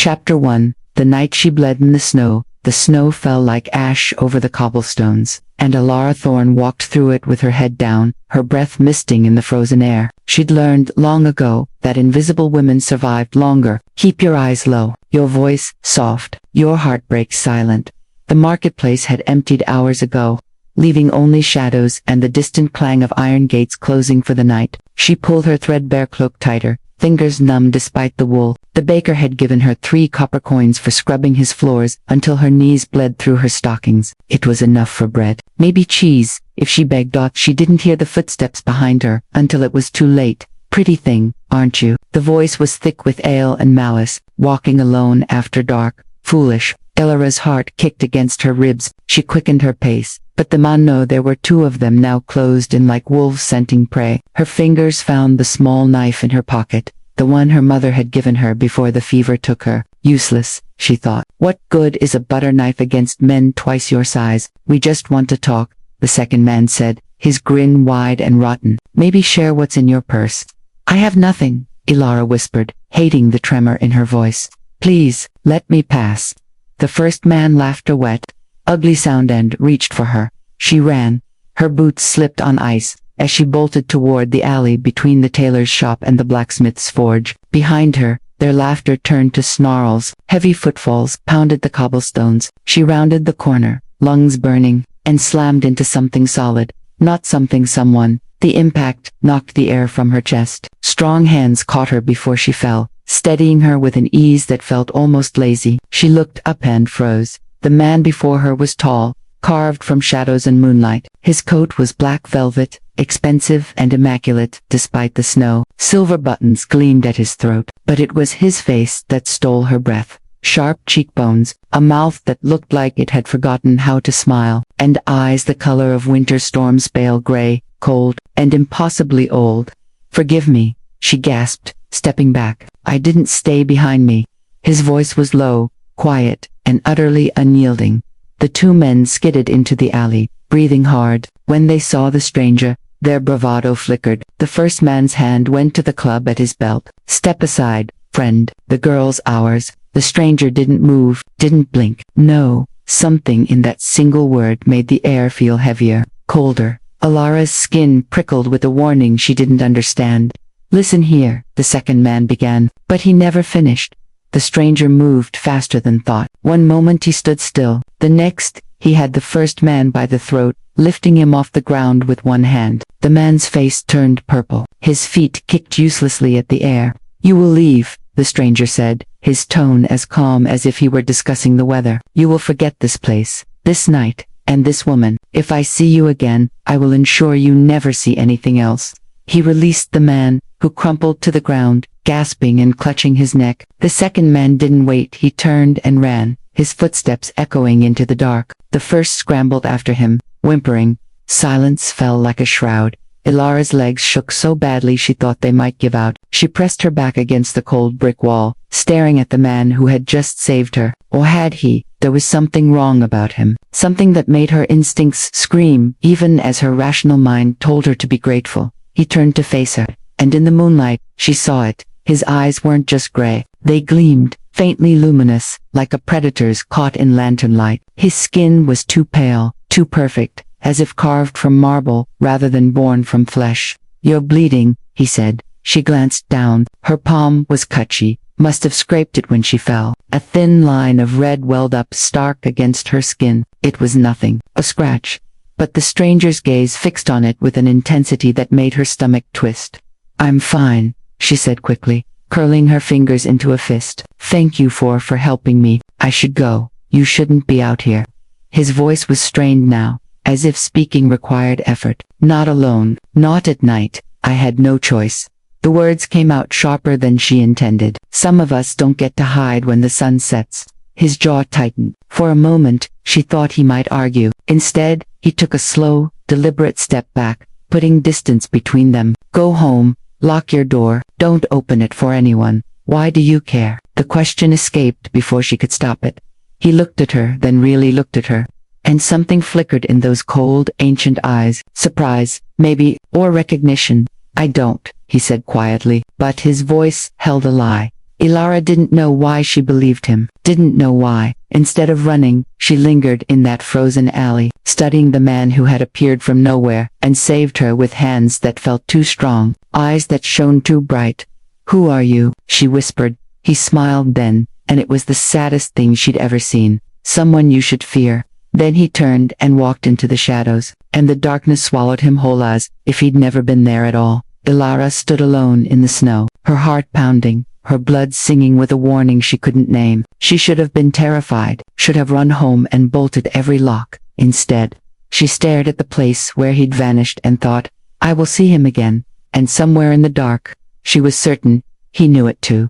Chapter 1. The night she bled in the snow fell like ash over the cobblestones, and Alara Thorne walked through it with her head down, her breath misting in the frozen air. She'd learned long ago that invisible women survived longer. Keep your eyes low, your voice soft, your heartbreak silent. The marketplace had emptied hours ago, leaving only shadows and the distant clang of iron gates closing for the night. She pulled her threadbare cloak tighter, fingers numb despite the wool. The baker had given her 3 copper coins for scrubbing his floors until her knees bled through her stockings. It was enough for bread, maybe cheese, if she begged. She didn't hear the footsteps behind her until it was too late. Pretty thing, aren't you? The voice was thick with ale and malice. Walking alone after dark. Foolish. Alara's heart kicked against her ribs. She quickened her pace. But the man knew there were 2 of them now closed in like wolves scenting prey. Her fingers found the small knife in her pocket, the one her mother had given her before the fever took her. Useless, she thought. What good is a butter knife against men twice your size? We just want to talk, the second man said, his grin wide and rotten. Maybe share what's in your purse. I have nothing, Alara whispered, hating the tremor in her voice. Please, let me pass. The first man laughed a wet, ugly sound and reached for her. She ran. Her boots slipped on ice as she bolted toward the alley between the tailor's shop and the blacksmith's forge. Behind her, their laughter turned to snarls. Heavy footfalls pounded the cobblestones. She rounded the corner, lungs burning, and slammed into something solid. Not something, someone. The impact knocked the air from her chest. Strong hands caught her before she fell, steadying her with an ease that felt almost lazy. She looked up and froze. The man before her was tall, carved from shadows and moonlight. His coat was black velvet, expensive and immaculate despite the snow. Silver buttons gleamed at his throat, but it was his face that stole her breath. Sharp cheekbones, a mouth that looked like it had forgotten how to smile, and eyes the color of winter storms, pale gray, cold, and impossibly old. Forgive me, she gasped, stepping back. I didn't stay behind me. His voice was low, quiet, and utterly unyielding. The 2 men skidded into the alley, breathing hard. When they saw the stranger, their bravado flickered. The first man's hand went to the club at his belt. Step aside, friend. The girl's ours. The stranger didn't move, didn't blink. No, something in that single word made the air feel heavier, colder. Alara's skin prickled with a warning she didn't understand. Listen here, the second man began, but he never finished. The stranger moved faster than thought. One moment he stood still. The next, he had the first man by the throat, lifting him off the ground with one hand. The man's face turned purple. His feet kicked uselessly at the air. You will leave, the stranger said, his tone as calm as if he were discussing the weather. You will forget this place, this night, and this woman. If I see you again, I will ensure you never see anything else. He released the man, who crumpled to the ground, gasping and clutching his neck. The second man didn't wait. He turned and ran, his footsteps echoing into the dark. The first scrambled after him, whimpering. Silence fell like a shroud. Alara's legs shook so badly she thought they might give out. She pressed her back against the cold brick wall, staring at the man who had just saved her. Or had he? There was something wrong about him. Something that made her instincts scream, even as her rational mind told her to be grateful. He turned to face her, and in the moonlight, she saw it. His eyes weren't just gray. They gleamed, faintly luminous, like a predator's caught in lantern light. His skin was too pale, too perfect, as if carved from marble rather than born from flesh. You're bleeding, he said. She glanced down. Her palm was cut. She must have scraped it when she fell. A thin line of red welled up stark against her skin. It was nothing, a scratch. But the stranger's gaze fixed on it with an intensity that made her stomach twist. I'm fine, she said quickly, curling her fingers into a fist. Thank you for helping me. I should go. You shouldn't be out here. His voice was strained now, as if speaking required effort. Not alone, not at night. I had no choice. The words came out sharper than she intended. Some of us don't get to hide when the sun sets. His jaw tightened. For a moment, she thought he might argue. Instead, he took a slow, deliberate step back, putting distance between them. Go home, lock your door, don't open it for anyone. Why do you care? The question escaped before she could stop it. He looked at her, then really looked at her. And something flickered in those cold, ancient eyes. Surprise, maybe, or recognition. I don't, he said quietly, but his voice held a lie. Ilara didn't know why she believed him, didn't know why. Instead of running, she lingered in that frozen alley, studying the man who had appeared from nowhere and saved her with hands that felt too strong, eyes that shone too bright. "Who are you?" she whispered. He smiled then, and it was the saddest thing she'd ever seen. "Someone you should fear." Then he turned and walked into the shadows, and the darkness swallowed him whole as if he'd never been there at all. Ilara stood alone in the snow, her heart pounding, her blood singing with a warning she couldn't name. She should have been terrified, should have run home and bolted every lock. Instead, she stared at the place where he'd vanished and thought, "I will see him again." And somewhere in the dark, she was certain, he knew it too.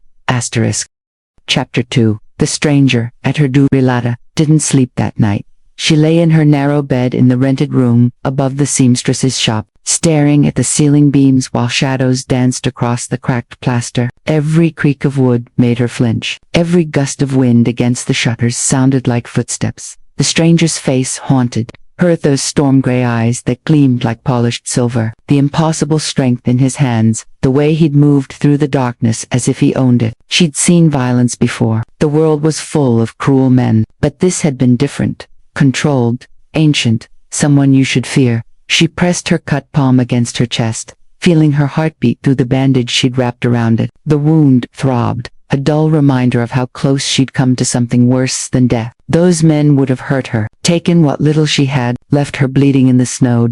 Chapter 2. The stranger, at her Relata, didn't sleep that night. She lay in her narrow bed in the rented room, above the seamstress's shop, staring at the ceiling beams while shadows danced across the cracked plaster. Every creak of wood made her flinch. Every gust of wind against the shutters sounded like footsteps. The stranger's face haunted her, those storm-gray eyes that gleamed like polished silver, the impossible strength in his hands, the way he'd moved through the darkness as if he owned it. She'd seen violence before. The world was full of cruel men, but this had been different. Controlled, ancient, someone you should fear. She pressed her cut palm against her chest, feeling her heartbeat through the bandage she'd wrapped around it. The wound throbbed, a dull reminder of how close she'd come to something worse than death. Those men would have hurt her, taken what little she had, left her bleeding in the snow.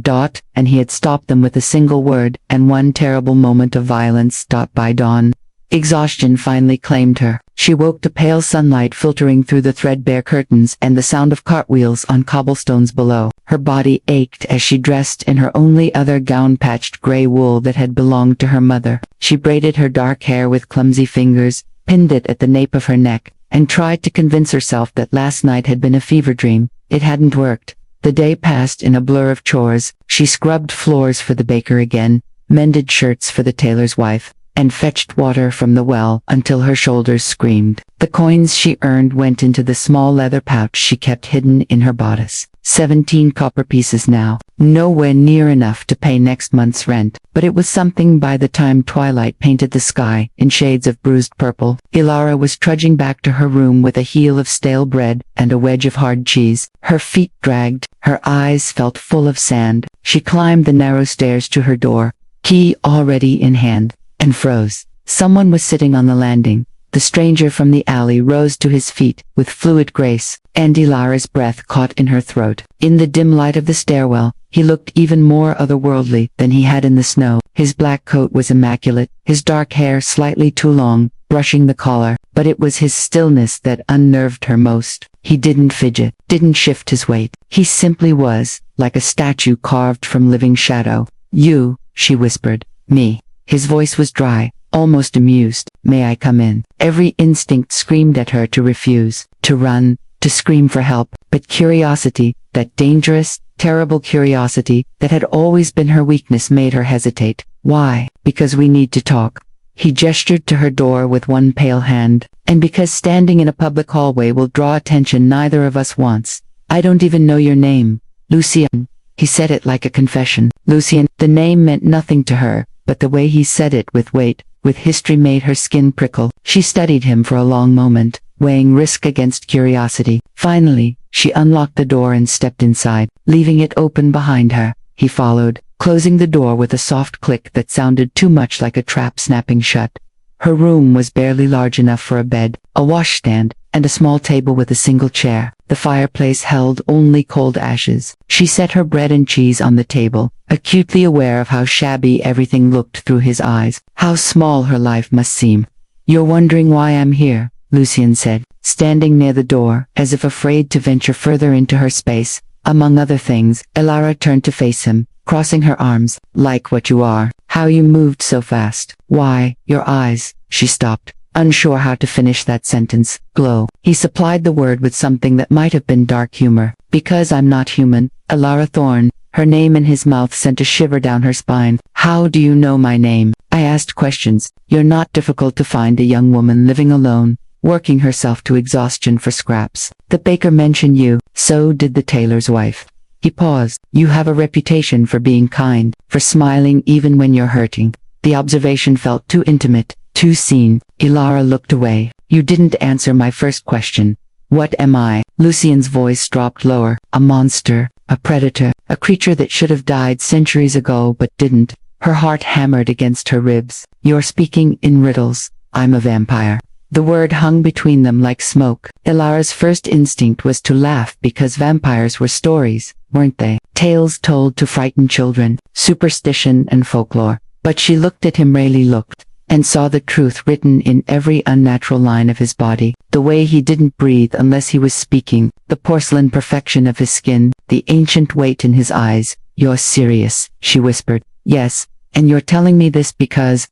And he had stopped them with a single word and one terrible moment of violence. By dawn, exhaustion finally claimed her. She woke to pale sunlight filtering through the threadbare curtains and the sound of cartwheels on cobblestones below. Her body ached as she dressed in her only other gown, patched gray wool that had belonged to her mother. She braided her dark hair with clumsy fingers, pinned it at the nape of her neck, and tried to convince herself that last night had been a fever dream. It hadn't worked. The day passed in a blur of chores. She scrubbed floors for the baker again, mended shirts for the tailor's wife, and fetched water from the well until her shoulders screamed. The coins she earned went into the small leather pouch she kept hidden in her bodice. 17 copper pieces now, nowhere near enough to pay next month's rent, but it was something by the time twilight painted the sky in shades of bruised purple. Ilara was trudging back to her room with a heel of stale bread and a wedge of hard cheese. Her feet dragged, her eyes felt full of sand. She climbed the narrow stairs to her door, key already in hand, and froze. Someone was sitting on the landing. The stranger from the alley rose to his feet with fluid grace, and Ilara's breath caught in her throat. In the dim light of the stairwell, he looked even more otherworldly than he had in the snow. His black coat was immaculate, his dark hair slightly too long, brushing the collar, but it was his stillness that unnerved her most. He didn't fidget, didn't shift his weight. He simply was, like a statue carved from living shadow. "You," she whispered. "Me." His voice was dry, almost amused. "May I come in?" Every instinct screamed at her to refuse, to run, to scream for help, but curiosity, that dangerous, terrible curiosity that had always been her weakness, made her hesitate. "Why?" "Because we need to talk." He gestured to her door with one pale hand. "And because standing in a public hallway will draw attention neither of us wants. I don't even know your name." "Lucien." He said it like a confession. Lucien. The name meant nothing to her, but the way he said it with weight, with history, made her skin prickle. She studied him for a long moment, weighing risk against curiosity. Finally, she unlocked the door and stepped inside, leaving it open behind her. He followed, closing the door with a soft click that sounded too much like a trap snapping shut. Her room was barely large enough for a bed, a washstand, and a small table with a single chair. The fireplace held only cold ashes. She set her bread and cheese on the table, acutely aware of how shabby everything looked through his eyes, how small her life must seem. "You're wondering why I'm here," Lucien said, standing near the door, as if afraid to venture further into her space. Among other things, Ilara turned to face him, crossing her arms. "Like what you are. How you moved so fast. Why, your eyes." She stopped, unsure how to finish that sentence. "Glow." He supplied the word with something that might have been dark humor. "Because I'm not human, Ilara Thorne." Her name in his mouth sent a shiver down her spine. "How do you know my name?" "I asked questions. You're not difficult to find, a young woman living alone, working herself to exhaustion for scraps. The baker mentioned you, so did the tailor's wife." He paused. "You have a reputation for being kind, for smiling even when you're hurting." The observation felt too intimate, Too seen. Ilara looked away. You didn't answer my first question. What am I? Lucien's voice dropped lower. A monster, a predator, a creature that should have died centuries ago but didn't. Her heart hammered against her ribs. You're speaking in riddles. I'm a vampire. The word hung between them like smoke. Ilara's first instinct was to laugh because vampires were stories, weren't they? Tales told to frighten children, superstition and folklore. But she looked at him, really looked, and saw the truth written in every unnatural line of his body. The way he didn't breathe unless he was speaking, the porcelain perfection of his skin, the ancient weight in his eyes. You're serious, she whispered. Yes. And you're telling me this because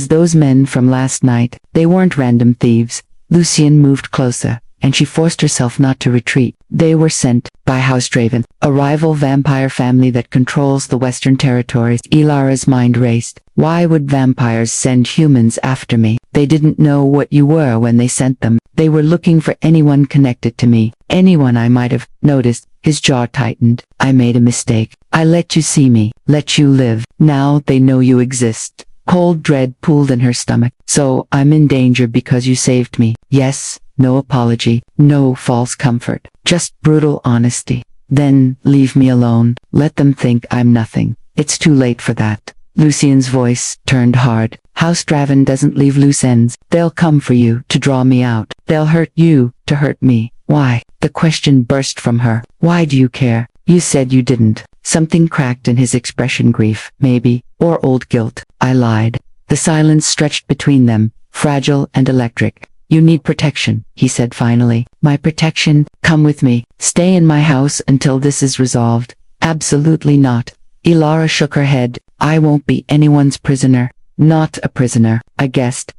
those men from last night, they weren't random thieves. Lucien moved closer, and she forced herself not to retreat. They were sent by House Draven, a rival vampire family that controls the Western Territories. Ilara's mind raced. Why would vampires send humans after me? They didn't know what you were when they sent them. They were looking for anyone connected to me, anyone I might have noticed. His jaw tightened. I made a mistake. I let you see me, let you live. Now they know you exist. Cold dread pooled in her stomach. So I'm in danger because you saved me. Yes, no apology, no false comfort, just brutal honesty. Then leave me alone. Let them think I'm nothing. It's too late for that. Lucien's voice turned hard. House Draven doesn't leave loose ends. They'll come for you to draw me out. They'll hurt you to hurt me. Why? The question burst from her. Why do you care? You said you didn't. Something cracked in his expression. Grief, maybe, or old guilt. I lied. The silence stretched between them, fragile and electric. You need protection, he said finally. My protection? Come with me. Stay in my house until this is resolved. Absolutely not. Ilara shook her head. I won't be anyone's prisoner. Not a prisoner. A guest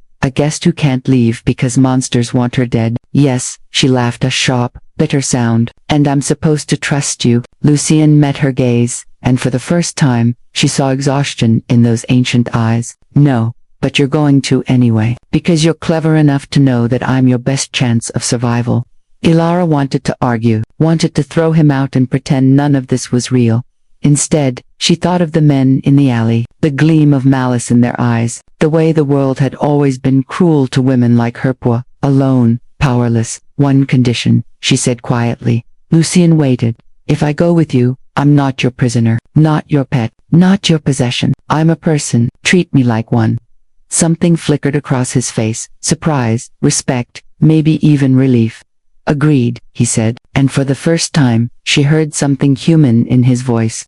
who can't leave because monsters want her dead. Yes, she laughed, a sharp, bitter sound. And I'm supposed to trust you. Lucien met her gaze, and for the first time, she saw exhaustion in those ancient eyes. No, but you're going to anyway, because you're clever enough to know that I'm your best chance of survival. Ilara wanted to argue, wanted to throw him out and pretend none of this was real. Instead, she thought of the men in the alley, the gleam of malice in their eyes, the way the world had always been cruel to women like her. Poor, alone, powerless. One condition, she said quietly. Lucien waited. If I go with you, I'm not your prisoner, not your pet, not your possession. I'm a person. Treat me like one. Something flickered across his face, surprise, respect, maybe even relief. Agreed, he said, and for the first time, she heard something human in his voice.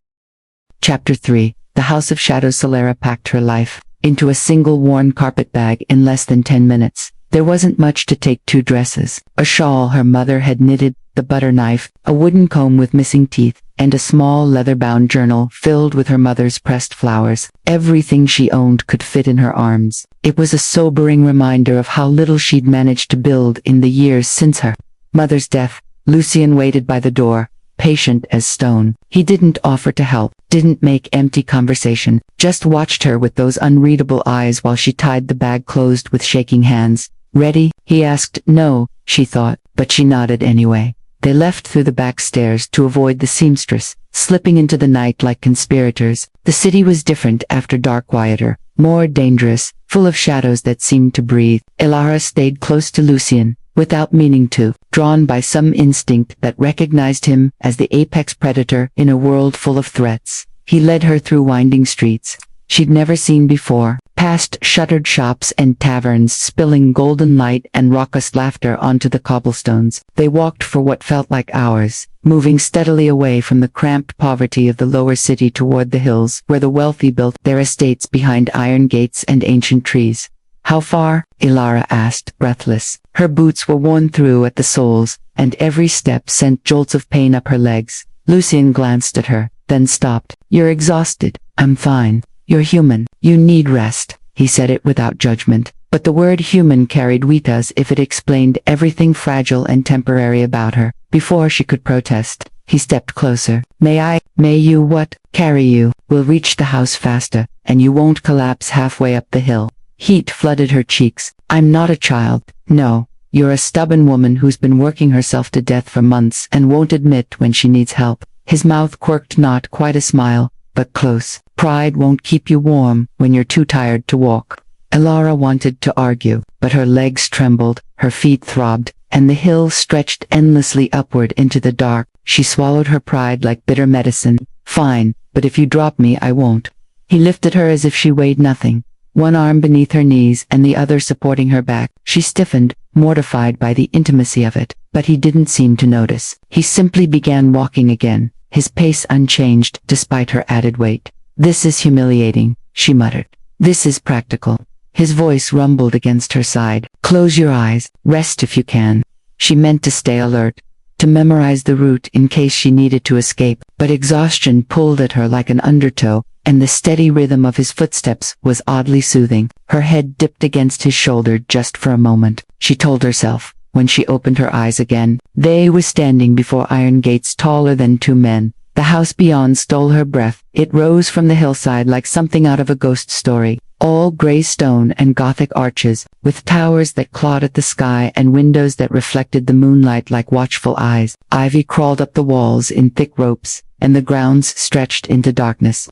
Chapter 3. The House of Shadows. Solara packed her life into a single worn carpet bag in less than 10 minutes. There wasn't much to take: 2 dresses, a shawl her mother had knitted, the butter knife, a wooden comb with missing teeth, and a small leather-bound journal filled with her mother's pressed flowers. Everything she owned could fit in her arms. It was a sobering reminder of how little she'd managed to build in the years since her mother's death. Lucien waited by the door, patient as stone. He didn't offer to help, didn't make empty conversation, just watched her with those unreadable eyes while she tied the bag closed with shaking hands. Ready? He asked. No, she thought, but she nodded anyway. They left through the back stairs to avoid the seamstress, slipping into the night like conspirators. The city was different after dark, quieter, more dangerous, full of shadows that seemed to breathe. Ilara stayed close to Lucien, without meaning to, drawn by some instinct that recognized him as the apex predator in a world full of threats. He led her through winding streets she'd never seen before, past shuttered shops and taverns spilling golden light and raucous laughter onto the cobblestones. They walked for what felt like hours, moving steadily away from the cramped poverty of the lower city toward the hills where the wealthy built their estates behind iron gates and ancient trees. How far? Ilara asked, breathless. Her boots were worn through at the soles, and every step sent jolts of pain up her legs. Lucien glanced at her, then stopped. You're exhausted. I'm fine. You're human. You need rest. He said it without judgment, but the word human carried weight as if it explained everything fragile and temporary about her. Before she could protest, he stepped closer. May you what? Carry you. We'll reach the house faster, and you won't collapse halfway up the hill. Heat flooded her cheeks. I'm not a child. No, you're a stubborn woman who's been working herself to death for months and won't admit when she needs help. His mouth quirked, not quite a smile, but close. Pride won't keep you warm when you're too tired to walk. Elara wanted to argue, but her legs trembled, her feet throbbed, and the hill stretched endlessly upward into the dark. She swallowed her pride like bitter medicine. Fine, but if you drop me I won't. He lifted her as if she weighed nothing, one arm beneath her knees and the other supporting her back. She stiffened, mortified by the intimacy of it, but he didn't seem to notice. He simply began walking again, his pace unchanged despite her added weight. This is humiliating, she muttered. This is practical. His voice rumbled against her side. Close your eyes, rest if you can. She meant to stay alert, to memorize the route in case she needed to escape, but exhaustion pulled at her like an undertow, and the steady rhythm of his footsteps was oddly soothing. Her head dipped against his shoulder just for a moment, she told herself. When she opened her eyes again, they were standing before iron gates taller than two men. The house beyond stole her breath. It rose from the hillside like something out of a ghost story, all gray stone and Gothic arches, with towers that clawed at the sky and windows that reflected the moonlight like watchful eyes. Ivy crawled up the walls in thick ropes, and the grounds stretched into darkness,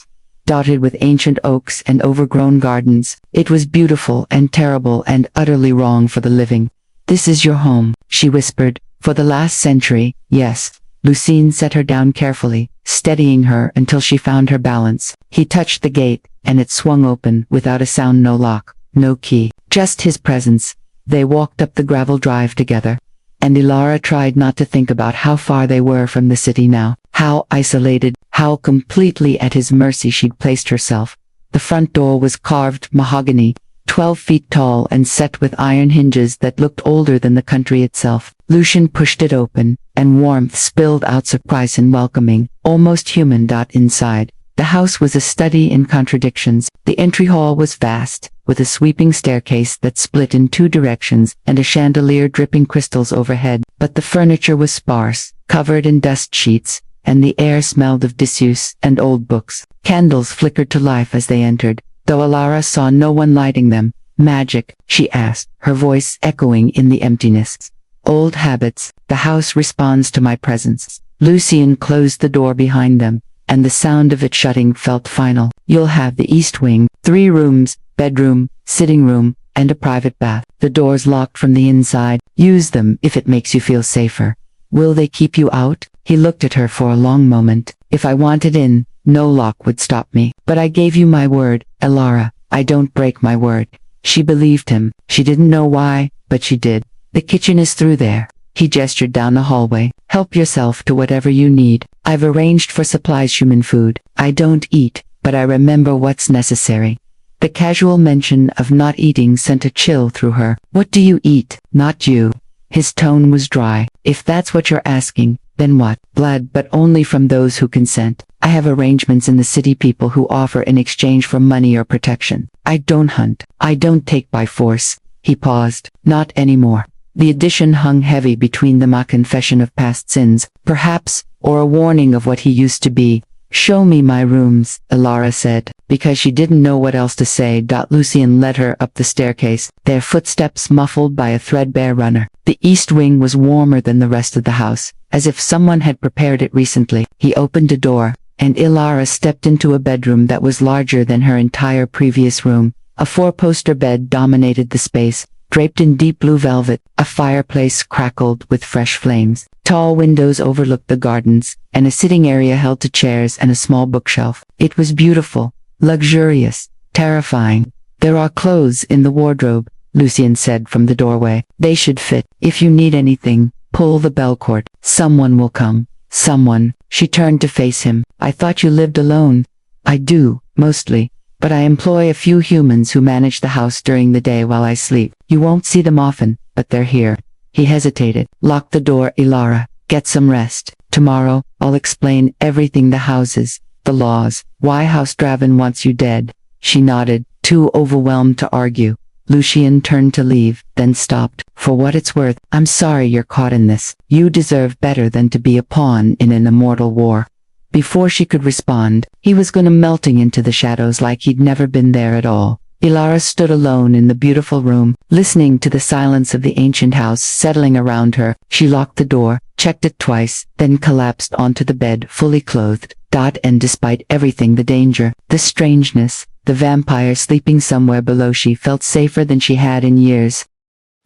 dotted with ancient oaks and overgrown gardens. It was beautiful and terrible and utterly wrong for the living. This is your home, she whispered. For the last century, yes. Lucien set her down carefully, steadying her until she found her balance. He touched the gate, and it swung open without a sound, no lock, no key, just his presence. They walked up the gravel drive together, and Elara tried not to think about how far they were from the city now, how isolated, how completely at his mercy she'd placed herself. The front door was carved mahogany, 12 feet tall and set with iron hinges that looked older than the country itself. Lucien pushed it open, and warmth spilled out, surprise and welcoming, almost human. Inside, the house was a study in contradictions. The entry hall was vast, with a sweeping staircase that split in two directions and a chandelier dripping crystals overhead, but the furniture was sparse, covered in dust sheets, and the air smelled of disuse and old books. Candles flickered to life as they entered, though Elara saw no one lighting them. Magic, she asked, her voice echoing in the emptiness. Old habits. The house responds to my presence. Lucien closed the door behind them, and the sound of it shutting felt final. You'll have the east wing, 3 rooms, bedroom, sitting room, and a private bath. The doors locked from the inside. Use them if it makes you feel safer. Will they keep you out? He looked at her for a long moment. If I wanted in, no lock would stop me. But I gave you my word, Elara. I don't break my word. She believed him. She didn't know why, but she did. The kitchen is through there. He gestured down the hallway. Help yourself to whatever you need. I've arranged for supplies, human food. I don't eat, but I remember what's necessary. The casual mention of not eating sent a chill through her. What do you eat? Not you. His tone was dry. If that's what you're asking, then what? Blood, but only from those who consent. I have arrangements in the city, people who offer in exchange for money or protection. I don't hunt. I don't take by force. He paused. Not anymore. The addition hung heavy between them, a confession of past sins, perhaps, or a warning of what he used to be. Show me my rooms, Elara said, because she didn't know what else to say. Lucien led her up the staircase, their footsteps muffled by a threadbare runner. The east wing was warmer than the rest of the house, as if someone had prepared it recently. He opened a door, and Elara stepped into a bedroom that was larger than her entire previous room. A 4-poster bed dominated the space, draped in deep blue velvet. A fireplace crackled with fresh flames. Tall windows overlooked the gardens, and a sitting area held 2 chairs and a small bookshelf. It was beautiful, luxurious, terrifying. There are clothes in the wardrobe, Lucien said from the doorway. They should fit. If you need anything, pull the bell cord. Someone will come. Someone. She turned to face him. I thought you lived alone. I do, mostly. But I employ a few humans who manage the house during the day while I sleep. You won't see them often, but they're here. He hesitated. Lock the door, Elara. Get some rest. Tomorrow, I'll explain everything, the houses, the laws, why House Draven wants you dead. She nodded, too overwhelmed to argue. Lucien turned to leave, then stopped. For what it's worth, I'm sorry you're caught in this. You deserve better than to be a pawn in an immortal war. Before she could respond, he was melting into the shadows like he'd never been there at all. Elara stood alone in the beautiful room, listening to the silence of the ancient house settling around her. She locked the door, checked it twice, then collapsed onto the bed, fully clothed. And despite everything, the danger, the strangeness, the vampire sleeping somewhere below. She felt safer than she had in years.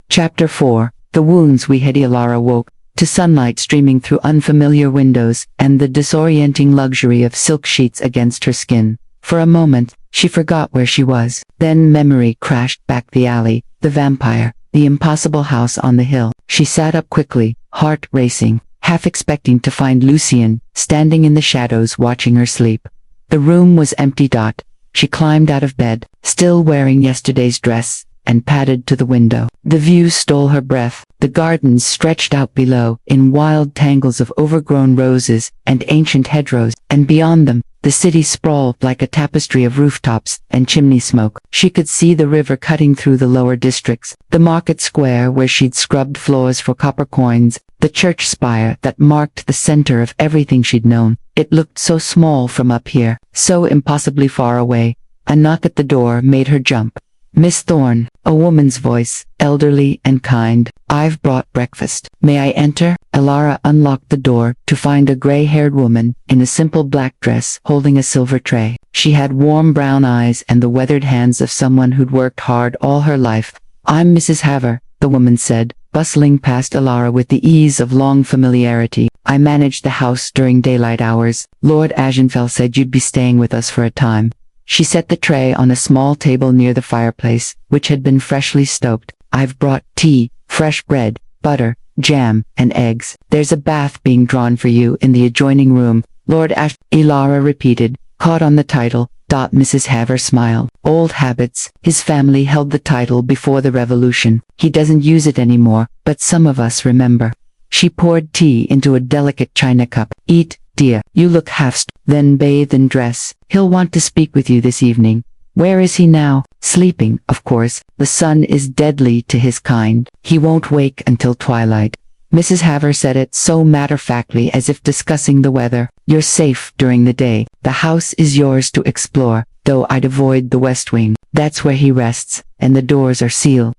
Chapter 4. The wounds we hid. Ilara woke to sunlight streaming through unfamiliar windows and the disorienting luxury of silk sheets against her skin. For a moment, she forgot where she was. Then memory crashed back. The alley, the vampire, the impossible house on the hill. She sat up quickly, heart racing, half expecting to find Lucien, standing in the shadows watching her sleep. The room was empty. She climbed out of bed, still wearing yesterday's dress, and padded to the window. The view stole her breath. The gardens stretched out below, in wild tangles of overgrown roses and ancient hedgerows, and beyond them, the city sprawled like a tapestry of rooftops and chimney smoke. She could see the river cutting through the lower districts, the market square where she'd scrubbed floors for copper coins, the church spire that marked the center of everything she'd known. It looked so small from up here, so impossibly far away. A knock at the door made her jump. "Miss Thorne," a woman's voice, elderly and kind. "I've brought breakfast. May I enter?" Ilara unlocked the door to find a gray-haired woman in a simple black dress holding a silver tray. She had warm brown eyes and the weathered hands of someone who'd worked hard all her life. "I'm Mrs. Haver," the woman said, bustling past Ilara with the ease of long familiarity. "I managed the house during daylight hours. Lord Agenfell said you'd be staying with us for a time." She set the tray on a small table near the fireplace, which had been freshly stoked. "I've brought tea, fresh bread, butter, jam, and eggs. There's a bath being drawn for you in the adjoining room, Lord Ilara repeated, caught on the title. Mrs. Haver smiled. "Old habits. His family held the title before the revolution. He doesn't use it anymore, but some of us remember." She poured tea into a delicate china cup. "Eat, dear. You look then bathe and dress. He'll want to speak with you this evening." "Where is he now?" "Sleeping, of course. The sun is deadly to his kind. He won't wake until twilight." Mrs. Haver said it so matter-of-factly as if discussing the weather. "You're safe during the day. The house is yours to explore, though I'd avoid the west wing. That's where he rests, and the doors are sealed."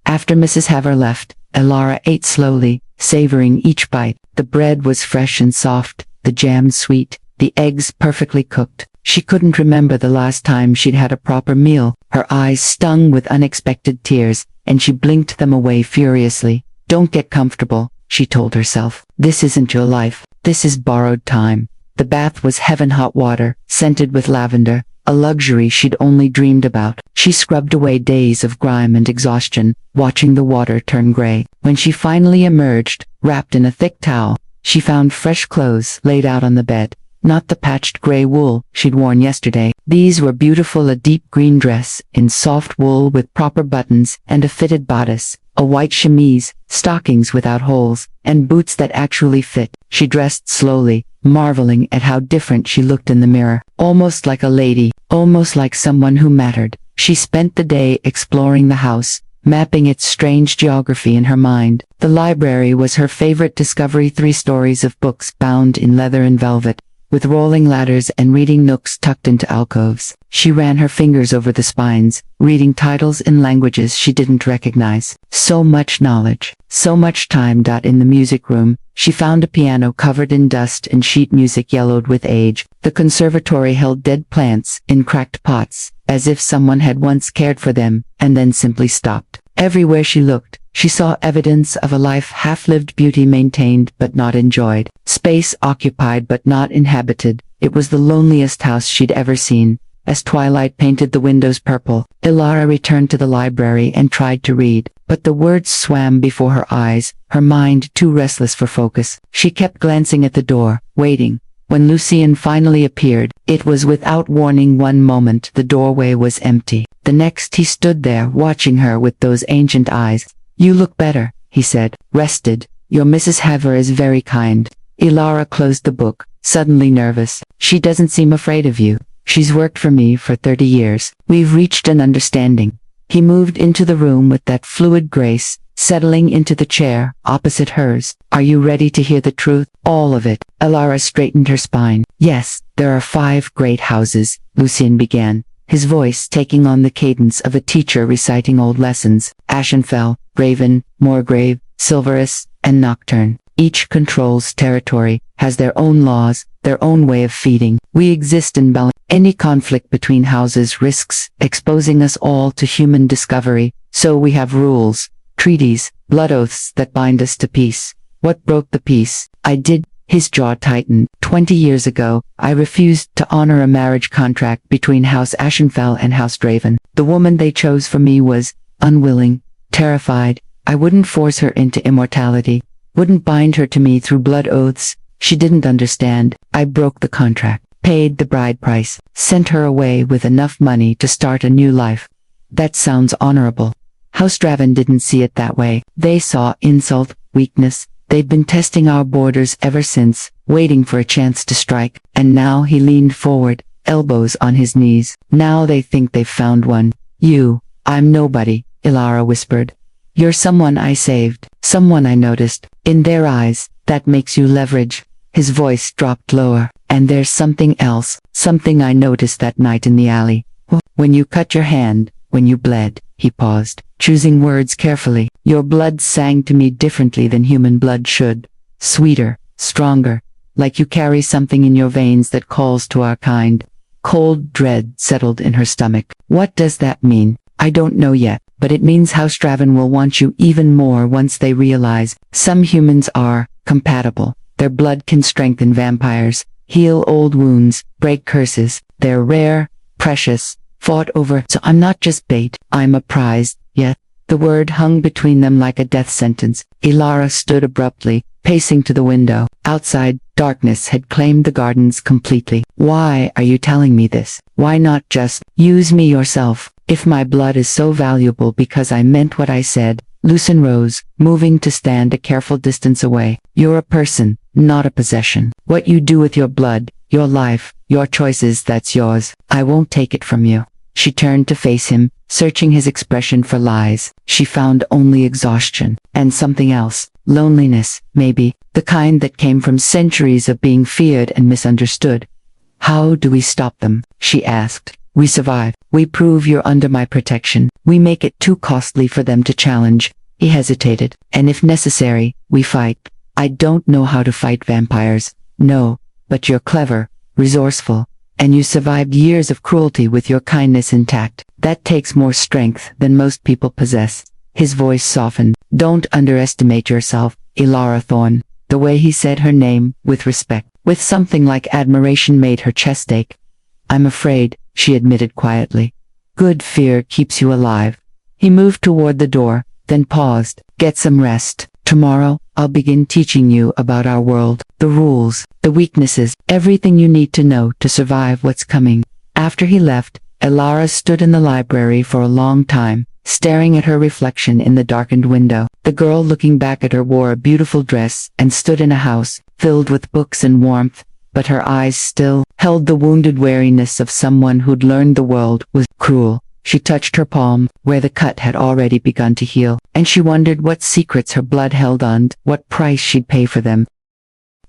After Mrs. Haver left, Ilara ate slowly, savoring each bite. The bread was fresh and soft, the jam sweet, the eggs perfectly cooked. She couldn't remember the last time she'd had a proper meal. Her eyes stung with unexpected tears, and she blinked them away furiously. "Don't get comfortable," she told herself. "This isn't your life. This is borrowed time." The bath was heaven-hot water, scented with lavender, a luxury she'd only dreamed about. She scrubbed away days of grime and exhaustion, watching the water turn gray. When she finally emerged, wrapped in a thick towel, she found fresh clothes laid out on the bed. Not the patched gray wool she'd worn yesterday. These were beautiful: a deep green dress in soft wool with proper buttons and a fitted bodice, a white chemise, stockings without holes, and boots that actually fit. She dressed slowly, marveling at how different she looked in the mirror. Almost like a lady, almost like someone who mattered. She spent the day exploring the house, mapping its strange geography in her mind. The library was her favorite discovery: 3 stories of books bound in leather and velvet, with rolling ladders and reading nooks tucked into alcoves. She ran her fingers over the spines, reading titles in languages she didn't recognize. So much knowledge, so much time. In the music room, she found a piano covered in dust and sheet music yellowed with age. The conservatory held dead plants in cracked pots, as if someone had once cared for them, and then simply stopped. Everywhere she looked, she saw evidence of a life half-lived: beauty maintained but not enjoyed, space occupied but not inhabited. It was the loneliest house she'd ever seen. As twilight painted the windows purple, Ilara returned to the library and tried to read, but the words swam before her eyes, her mind too restless for focus. She kept glancing at the door, waiting. When Lucien finally appeared, it was without warning. One moment the doorway was empty. The next he stood there watching her with those ancient eyes. "You look better," he said, rested. "Your Mrs. Haver is very kind." Ilara closed the book, suddenly nervous. "She doesn't seem afraid of you. She's worked for me for 30 years. We've reached an understanding." He moved into the room with that fluid grace, settling into the chair opposite hers. "Are you ready to hear the truth? All of it?" Ilara straightened her spine. "Yes, there are 5 great houses," Lucien began, his voice taking on the cadence of a teacher reciting old lessons. "Ashenfell, Raven, Moorgrave, Silverus, and Nocturne. Each controls territory, has their own laws, their own way of feeding. We exist in balance. Any conflict between houses risks exposing us all to human discovery, so we have rules, treaties, blood oaths that bind us to peace. What broke the peace? I did. His jaw tightened. 20 years ago, I refused to honor a marriage contract between House Ashenfell and House Draven. The woman they chose for me was unwilling, terrified. I wouldn't force her into immortality, wouldn't bind her to me through blood oaths. She didn't understand. I broke the contract, paid the bride price, sent her away with enough money to start a new life. That sounds honorable. House Draven didn't see it that way. They saw insult, weakness. They'd been testing our borders ever since, waiting for a chance to strike, and now he leaned forward, elbows on his knees. Now they think they've found one. I'm nobody, Ilara whispered. You're someone I saved, someone I noticed. In their eyes, that makes you leverage. His voice dropped lower. And there's something else, something I noticed that night in the alley. When you cut your hand, when you bled. He paused, choosing words carefully. Your blood sang to me differently than human blood should. Sweeter, stronger, like you carry something in your veins that calls to our kind. Cold dread settled in her stomach. What does that mean? I don't know yet, but it means House Draven will want you even more once they realize some humans are compatible. Their blood can strengthen vampires, heal old wounds, break curses. They're rare, precious, fought over. So I'm not just bait, I'm a prize. Yet, the word hung between them like a death sentence. Ilara stood abruptly, pacing to the window. Outside, darkness had claimed the gardens completely. Why are you telling me this? Why not just use me yourself? If my blood is so valuable because I meant what I said. Lucen rose, moving to stand a careful distance away. You're a person, not a possession. What you do with your blood, your life, your choices, that's yours. I won't take it from you. She turned to face him, searching his expression for lies. She found only exhaustion, and something else. Loneliness, maybe, the kind that came from centuries of being feared and misunderstood. How do we stop them? She asked. We survive. We prove you're under my protection. We make it too costly for them to challenge. He hesitated. And if necessary, we fight. I don't know how to fight vampires. No, but you're clever, resourceful, and you survived years of cruelty with your kindness intact. That takes more strength than most people possess. His voice softened. Don't underestimate yourself, Ilara Thorn. The way he said her name, with respect, with something like admiration, made her chest ache. I'm afraid, she admitted quietly. Good fear keeps you alive. He moved toward the door, then paused. Get some rest. Tomorrow, I'll begin teaching you about our world, the rules, the weaknesses, everything you need to know to survive what's coming. After he left, Ilara stood in the library for a long time, staring at her reflection in the darkened window. The girl looking back at her wore a beautiful dress and stood in a house filled with books and warmth, but her eyes still held the wounded wariness of someone who'd learned the world was cruel. She touched her palm, where the cut had already begun to heal, and she wondered what secrets her blood held and what price she'd pay for them.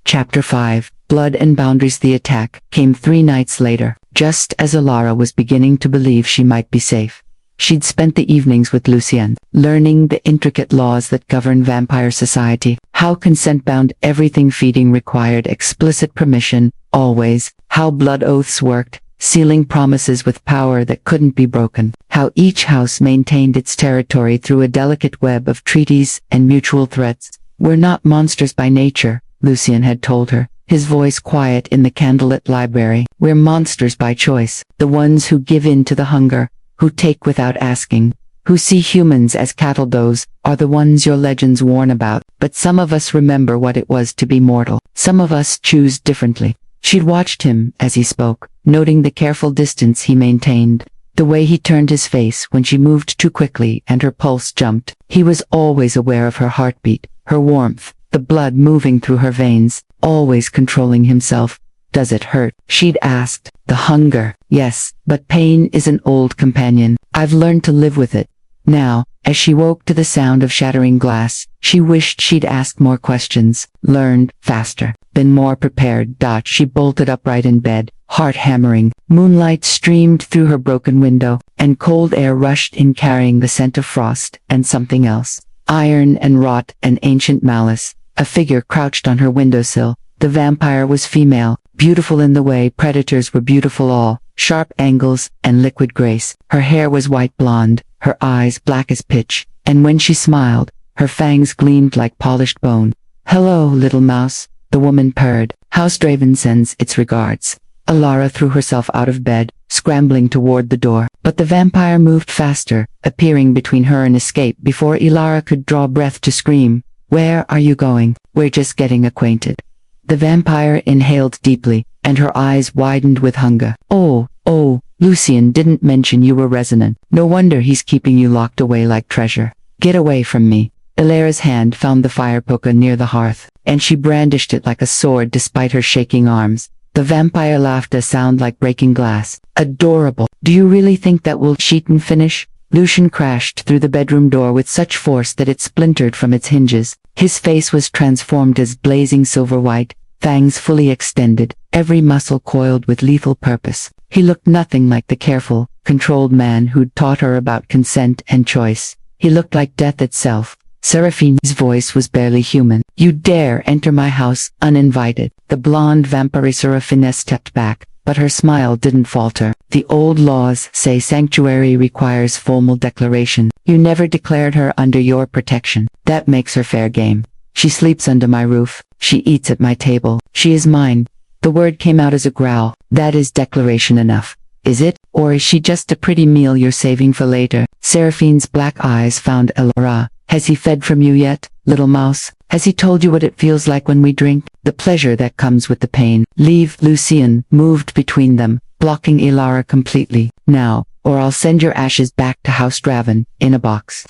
Chapter 5. Blood and Boundaries. The attack came 3 nights later, just as Ilara was beginning to believe she might be safe. She'd spent the evenings with Lucien, learning the intricate laws that govern vampire society, how consent bound everything, feeding required explicit permission, always, how blood oaths worked, sealing promises with power that couldn't be broken, how each house maintained its territory through a delicate web of treaties and mutual threats. We're not monsters by nature, Lucien had told her, his voice quiet in the candlelit library. We're monsters by choice, the ones who give in to the hunger, who take without asking, who see humans as cattle. Those are the ones your legends warn about. But some of us remember what it was to be mortal. Some of us choose differently. She'd watched him as he spoke, noting the careful distance he maintained, the way he turned his face when she moved too quickly and her pulse jumped. He was always aware of her heartbeat, her warmth, the blood moving through her veins, always controlling himself. Does it hurt? She'd asked. The hunger, yes, but pain is an old companion. I've learned to live with it. Now, as she woke to the sound of shattering glass, she wished she'd asked more questions, learned faster, been more prepared. She bolted upright in bed, heart hammering. Moonlight streamed through her broken window, and cold air rushed in carrying the scent of frost and something else. Iron and rot and ancient malice. A figure crouched on her windowsill. The vampire was female, beautiful in the way predators were beautiful, all sharp angles and liquid grace. Her hair was white blonde, her eyes black as pitch, and when she smiled, her fangs gleamed like polished bone. "Hello, little mouse," the woman purred. "House Draven sends its regards." Alara threw herself out of bed, scrambling toward the door, but the vampire moved faster, appearing between her and escape before Ilara could draw breath to scream. "Where are you going?" "We're just getting acquainted." The vampire inhaled deeply, and her eyes widened with hunger. Oh, Lucian didn't mention you were resonant. No wonder he's keeping you locked away like treasure. Get away from me." Ilara's hand found the fire poker near the hearth, and she brandished it like a sword despite her shaking arms. The vampire laughed, a sound like breaking glass. "Adorable. Do you really think that will cheat and finish?" Lucian crashed through the bedroom door with such force that it splintered from its hinges. His face was transformed as blazing silver white, fangs fully extended, every muscle coiled with lethal purpose. He looked nothing like the careful, controlled man who'd taught her about consent and choice. He looked like death itself. Seraphine's voice was barely human. "You dare enter my house uninvited." The blonde vampiressa finesse stepped back, but her smile didn't falter. "The old laws say sanctuary requires formal declaration. You never declared her under your protection. That makes her fair game. She sleeps under my roof. She eats at my table. She is mine." The word came out as a growl. "That is declaration enough, is it? Or is she just a pretty meal you're saving for later?" Seraphine's black eyes found Ilara. "Has he fed from you yet, little mouse? Has he told you what it feels like when we drink? The pleasure that comes with the pain." "Leave." Lucian moved between them, blocking Ilara completely. "Now, or I'll send your ashes back to House Draven, in a box."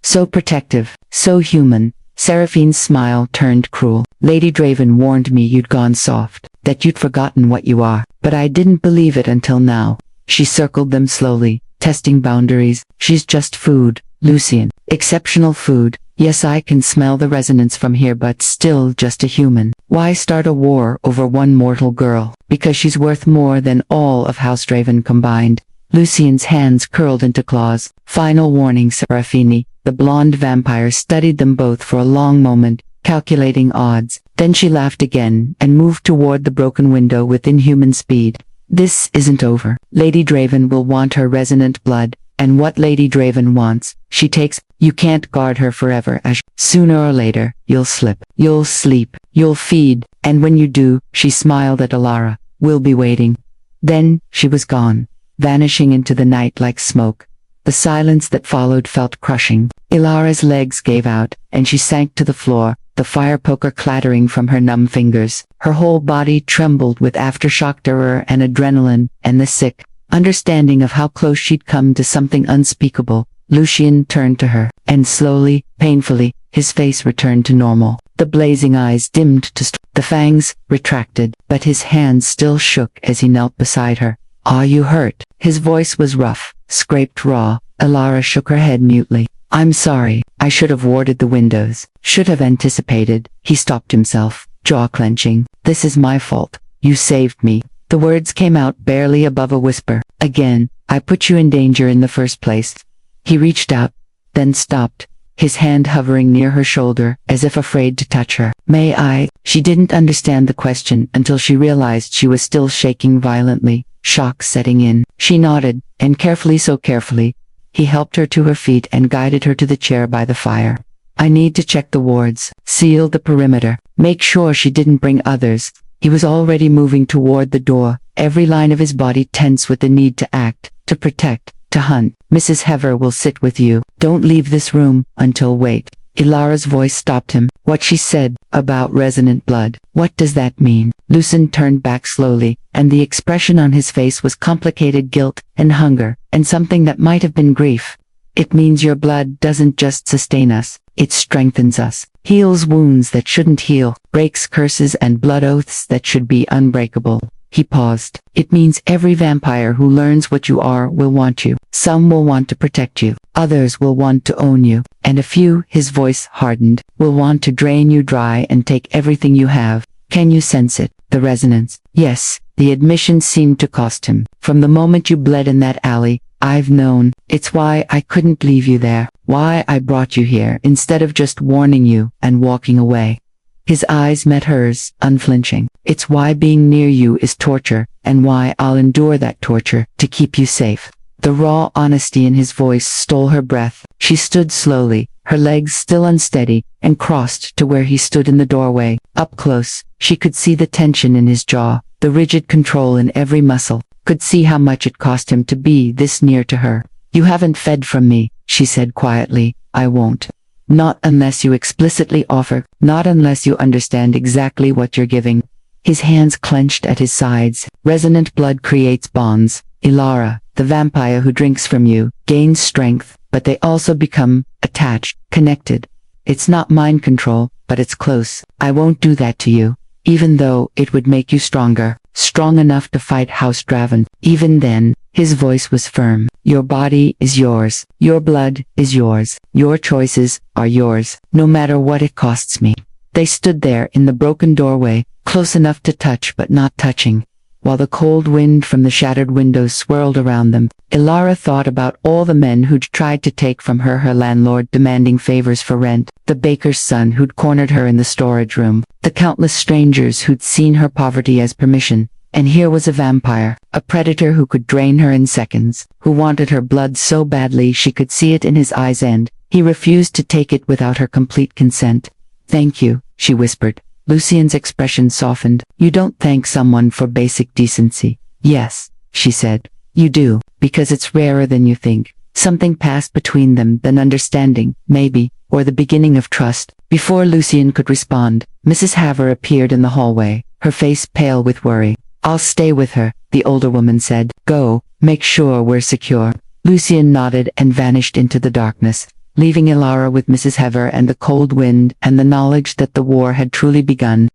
So protective, so human. Seraphine's smile turned cruel. "Lady Draven warned me you'd gone soft, that you'd forgotten what you are, but I didn't believe it until now." She circled them slowly, testing boundaries. "She's just food, Lucian. Exceptional food. Yes, I can smell the resonance from here, but still just a human. Why start a war over one mortal girl? Because she's worth more than all of House Draven combined." Lucian's hands curled into claws. "Final warning, Seraphine." The blonde vampire studied them both for a long moment, calculating odds. Then she laughed again and moved toward the broken window with inhuman speed. "This isn't over. Lady Draven will want her resonant blood, and what Lady Draven wants, she takes. You can't guard her forever, as sooner or later, you'll slip. You'll sleep. You'll feed, and when you do," she smiled at Ilara, "we'll be waiting." Then, she was gone, vanishing into the night like smoke. The silence that followed felt crushing. Ilara's legs gave out, and she sank to the floor, the fire poker clattering from her numb fingers. Her whole body trembled with aftershock terror and adrenaline, and the sick understanding of how close she'd come to something unspeakable. Lucian turned to her, and slowly, painfully, his face returned to normal. The blazing eyes dimmed to the fangs retracted, but his hands still shook as he knelt beside her. "Are you hurt?" His voice was rough, scraped raw. Ilara shook her head mutely. "I'm sorry. I should have warded the windows. Should have anticipated." He stopped himself, jaw clenching. "This is my fault. You saved me." The words came out barely above a whisper. "Again, I put you in danger in the first place." He reached out, then stopped, his hand hovering near her shoulder, as if afraid to touch her. "May I?" She didn't understand the question until she realized she was still shaking violently, shock setting in. She nodded, and carefully, so carefully, he helped her to her feet and guided her to the chair by the fire. "I need to check the wards, seal the perimeter, make sure she didn't bring others." He was already moving toward the door, every line of his body tense with the need to act, to protect, to hunt. "Mrs. Hever will sit with you. Don't leave this room until wait." Ilara's voice stopped him. "What she said about resonant blood, what does that mean?" Lucian turned back slowly, and the expression on his face was complicated guilt and hunger, and something that might have been grief. "It means your blood doesn't just sustain us, it strengthens us, heals wounds that shouldn't heal, breaks curses and blood oaths that should be unbreakable." He paused. "It means every vampire who learns what you are will want you. Some will want to protect you, others will want to own you, and a few," his voice hardened, "will want to drain you dry and take everything you have. Can you sense it, the resonance?" Yes, the admission seemed to cost him. "From the moment you bled in that alley, I've known. It's why I couldn't leave you there, why I brought you here instead of just warning you and walking away." His eyes met hers, unflinching. It's why being near you is torture, and why I'll endure that torture, to keep you safe. The raw honesty in his voice stole her breath. She stood slowly, her legs still unsteady, and crossed to where he stood in the doorway. Up close, she could see the tension in his jaw, the rigid control in every muscle, could see how much it cost him to be this near to her. You haven't fed from me, she said quietly. I won't. Not unless you explicitly offer, not unless you understand exactly what you're giving. His hands clenched at his sides. Resonant blood creates bonds. Ilara, the vampire who drinks from you, gains strength, but they also become attached, connected. It's not mind control, but it's close. I won't do that to you, even though it would make you stronger, strong enough to fight House Draven. Even then, his voice was firm. Your body is yours. Your blood is yours. Your choices are yours, no matter what it costs me. They stood there in the broken doorway, close enough to touch but not touching. While the cold wind from the shattered windows swirled around them, Ilara thought about all the men who'd tried to take from her landlord demanding favors for rent, the baker's son who'd cornered her in the storage room, the countless strangers who'd seen her poverty as permission. And here was a vampire, a predator who could drain her in seconds, who wanted her blood so badly she could see it in his eyes, and he refused to take it without her complete consent. Thank you, she whispered. Lucien's expression softened. You don't thank someone for basic decency. Yes, she said. You do, because it's rarer than you think. Something passed between them, then understanding, maybe, or the beginning of trust. Before Lucien could respond, Mrs. Haver appeared in the hallway, her face pale with worry. I'll stay with her, the older woman said. Go, make sure we're secure. Lucien nodded and vanished into the darkness, leaving Ilara with Mrs. Haver and the cold wind and the knowledge that the war had truly begun.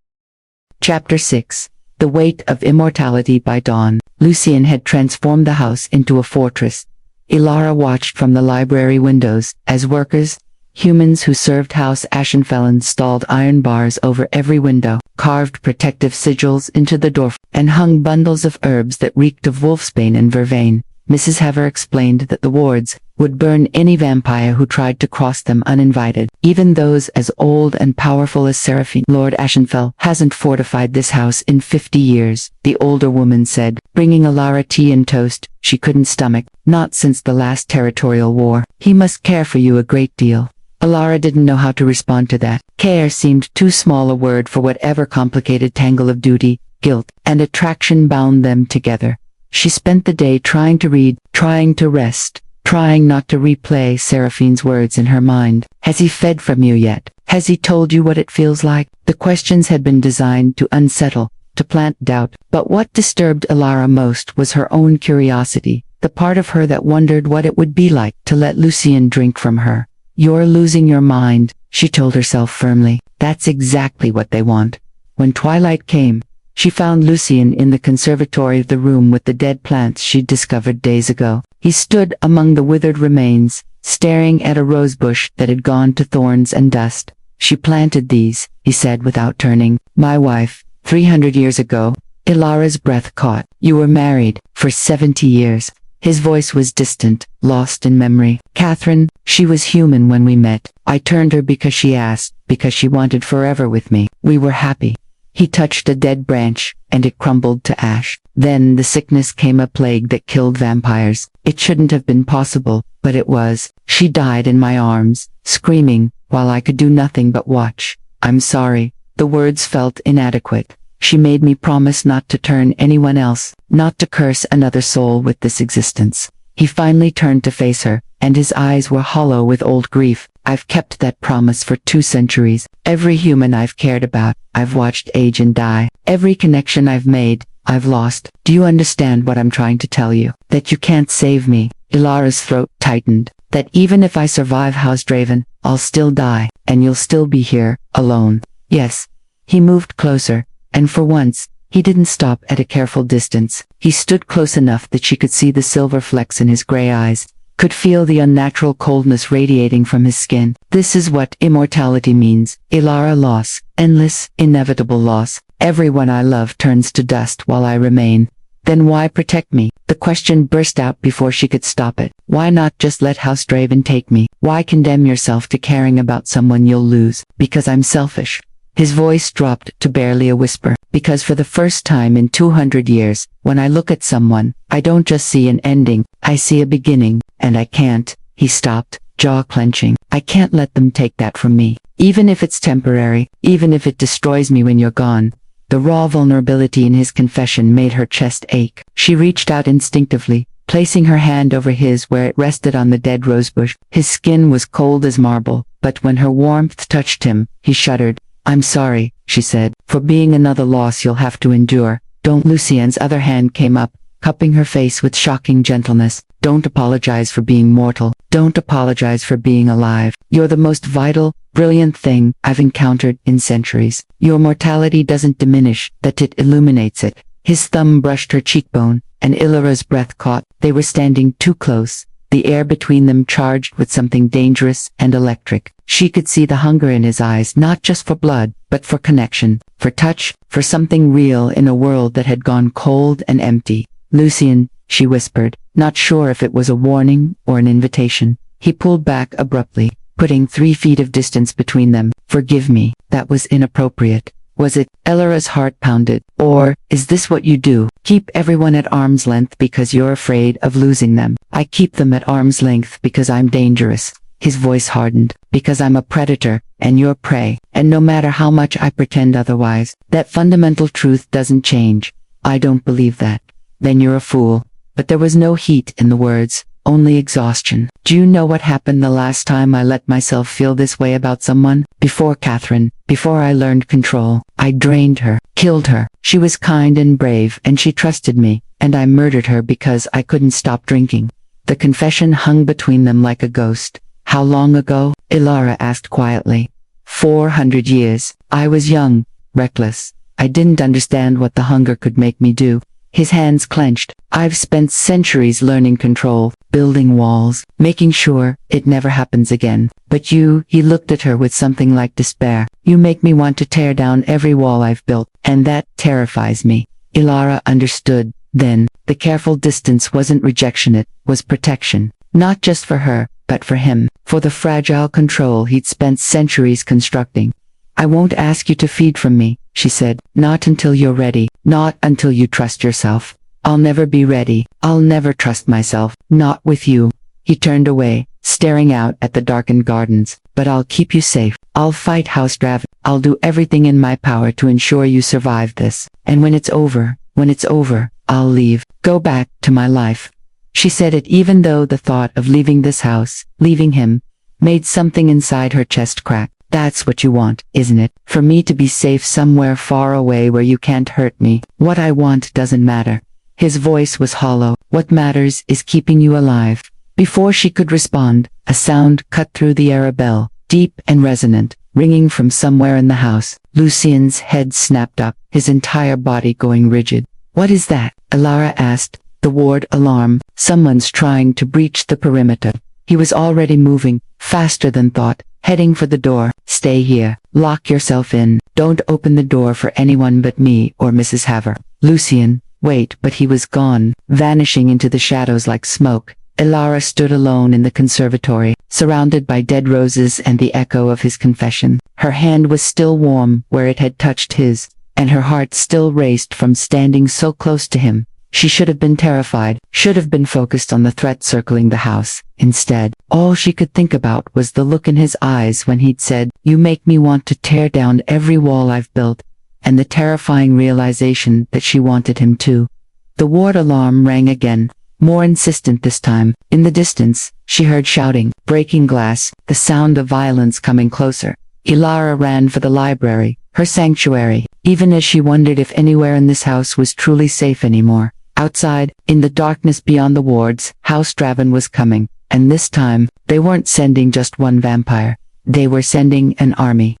Chapter 6. The Weight of Immortality. By dawn, Lucien had transformed the house into a fortress. Ilara watched from the library windows as workers, humans who served House Ashenfell, installed iron bars over every window, carved protective sigils into the door, and hung bundles of herbs that reeked of wolfsbane and vervain. Mrs. Haver explained that the wards would burn any vampire who tried to cross them uninvited, even those as old and powerful as Seraphine. Lord Ashenfell hasn't fortified this house in 50 years, the older woman said, bringing Ilara tea and toast she couldn't stomach. Not since the last territorial war. He must care for you a great deal. Ilara didn't know how to respond to that. Care seemed too small a word for whatever complicated tangle of duty, guilt, and attraction bound them together. She spent the day trying to read, trying to rest, trying not to replay Seraphine's words in her mind. Has he fed from you yet? Has he told you what it feels like? The questions had been designed to unsettle, to plant doubt, but what disturbed Ilara most was her own curiosity, the part of her that wondered what it would be like to let Lucien drink from her. You're losing your mind, she told herself firmly. That's exactly what they want. When twilight came, she found Lucien in the conservatory, the room with the dead plants she'd discovered days ago. He stood among the withered remains, staring at a rosebush that had gone to thorns and dust. She planted these, he said without turning. My wife, 300 years ago. Ilara's breath caught. You were married for 70 years. His voice was distant, lost in memory. Catherine, she was human when we met. I turned her because she asked, because she wanted forever with me. We were happy. He touched a dead branch, and it crumbled to ash. Then the sickness came, a plague that killed vampires. It shouldn't have been possible, but it was. She died in my arms, screaming, while I could do nothing but watch. I'm sorry. The words felt inadequate. She made me promise not to turn anyone else, not to curse another soul with this existence. He finally turned to face her, and his eyes were hollow with old grief. I've kept that promise for 2 centuries. Every human I've cared about, I've watched age and die. Every connection I've made, I've lost. Do you understand what I'm trying to tell you? That you can't save me. Ilara's throat tightened. That even if I survive House Draven, I'll still die, and you'll still be here, alone. Yes. He moved closer, and for once, he didn't stop at a careful distance. He stood close enough that she could see the silver flecks in his gray eyes, could feel the unnatural coldness radiating from his skin. This is what immortality means. Ilara, loss, endless, inevitable loss. Everyone I love turns to dust while I remain. Then why protect me? The question burst out before she could stop it. Why not just let House Draven take me? Why condemn yourself to caring about someone you'll lose? Because I'm selfish. His voice dropped to barely a whisper. Because for the first time in 200 years, when I look at someone, I don't just see an ending, I see a beginning, and I can't. He stopped, jaw clenching. I can't let them take that from me. Even if it's temporary, even if it destroys me when you're gone. The raw vulnerability in his confession made her chest ache. She reached out instinctively, placing her hand over his where it rested on the dead rosebush. His skin was cold as marble, but when her warmth touched him, he shuddered. I'm sorry, she said, for being another loss you'll have to endure. Don't. Lucien's other hand came up, cupping her face with shocking gentleness. Don't apologize for being mortal. Don't apologize for being alive. You're the most vital, brilliant thing I've encountered in centuries. Your mortality doesn't diminish, that it illuminates it. His thumb brushed her cheekbone, and Ilara's breath caught. They were standing too close, the air between them charged with something dangerous and electric. She could see the hunger in his eyes, not just for blood, but for connection, for touch, for something real in a world that had gone cold and empty. Lucien, she whispered, not sure if it was a warning or an invitation. He pulled back abruptly, putting 3 feet of distance between them. Forgive me, that was inappropriate. Was it? Ilara's heart pounded. Or, is this what you do? Keep everyone at arm's length because you're afraid of losing them. I keep them at arm's length because I'm dangerous. His voice hardened. Because I'm a predator, and you're prey. And no matter how much I pretend otherwise, that fundamental truth doesn't change. I don't believe that. Then you're a fool. But there was no heat in the words, only exhaustion. Do you know what happened the last time I let myself feel this way about someone? Before Catherine, before I learned control, I drained her, killed her. She was kind and brave, and she trusted me, and I murdered her because I couldn't stop drinking. The confession hung between them like a ghost. How long ago? Ilara asked quietly. 400 years. I was young, reckless. I didn't understand what the hunger could make me do. His hands clenched. I've spent centuries learning control, building walls, making sure it never happens again. But you, he looked at her with something like despair. You make me want to tear down every wall I've built, and that terrifies me. Ilara understood. Then, the careful distance wasn't rejection, it was protection. Not just for her, but for him, for the fragile control he'd spent centuries constructing. I won't ask you to feed from me, she said, not until you're ready, not until you trust yourself. I'll never be ready, I'll never trust myself, not with you. He turned away, staring out at the darkened gardens. But I'll keep you safe, I'll fight House Draven, I'll do everything in my power to ensure you survive this. And when it's over, I'll leave, go back to my life. She said it even though the thought of leaving this house, leaving him, made something inside her chest crack. That's what you want, isn't it? For me to be safe somewhere far away where you can't hurt me. What I want doesn't matter. His voice was hollow. What matters is keeping you alive. Before she could respond, a sound cut through the air, a bell, deep and resonant, ringing from somewhere in the house. Lucien's head snapped up, his entire body going rigid. What is that? Ilara asked. The ward alarm. Someone's trying to breach the perimeter. He was already moving, faster than thought, heading for the door. Stay here. Lock yourself in. Don't open the door for anyone but me or Mrs. Haver. Lucien, wait, but he was gone, vanishing into the shadows like smoke. Ilara stood alone in the conservatory, surrounded by dead roses and the echo of his confession. Her hand was still warm where it had touched his, and her heart still raced from standing so close to him. She should have been terrified, should have been focused on the threat circling the house. Instead, all she could think about was the look in his eyes when he'd said, "You make me want to tear down every wall I've built," and the terrifying realization that she wanted him to. The ward alarm rang again, more insistent this time. In the distance, she heard shouting, breaking glass, the sound of violence coming closer. Ilara ran for the library, her sanctuary, even as she wondered if anywhere in this house was truly safe anymore. Outside, in the darkness beyond the wards, House Draven was coming, and this time, they weren't sending just one vampire. They were sending an army.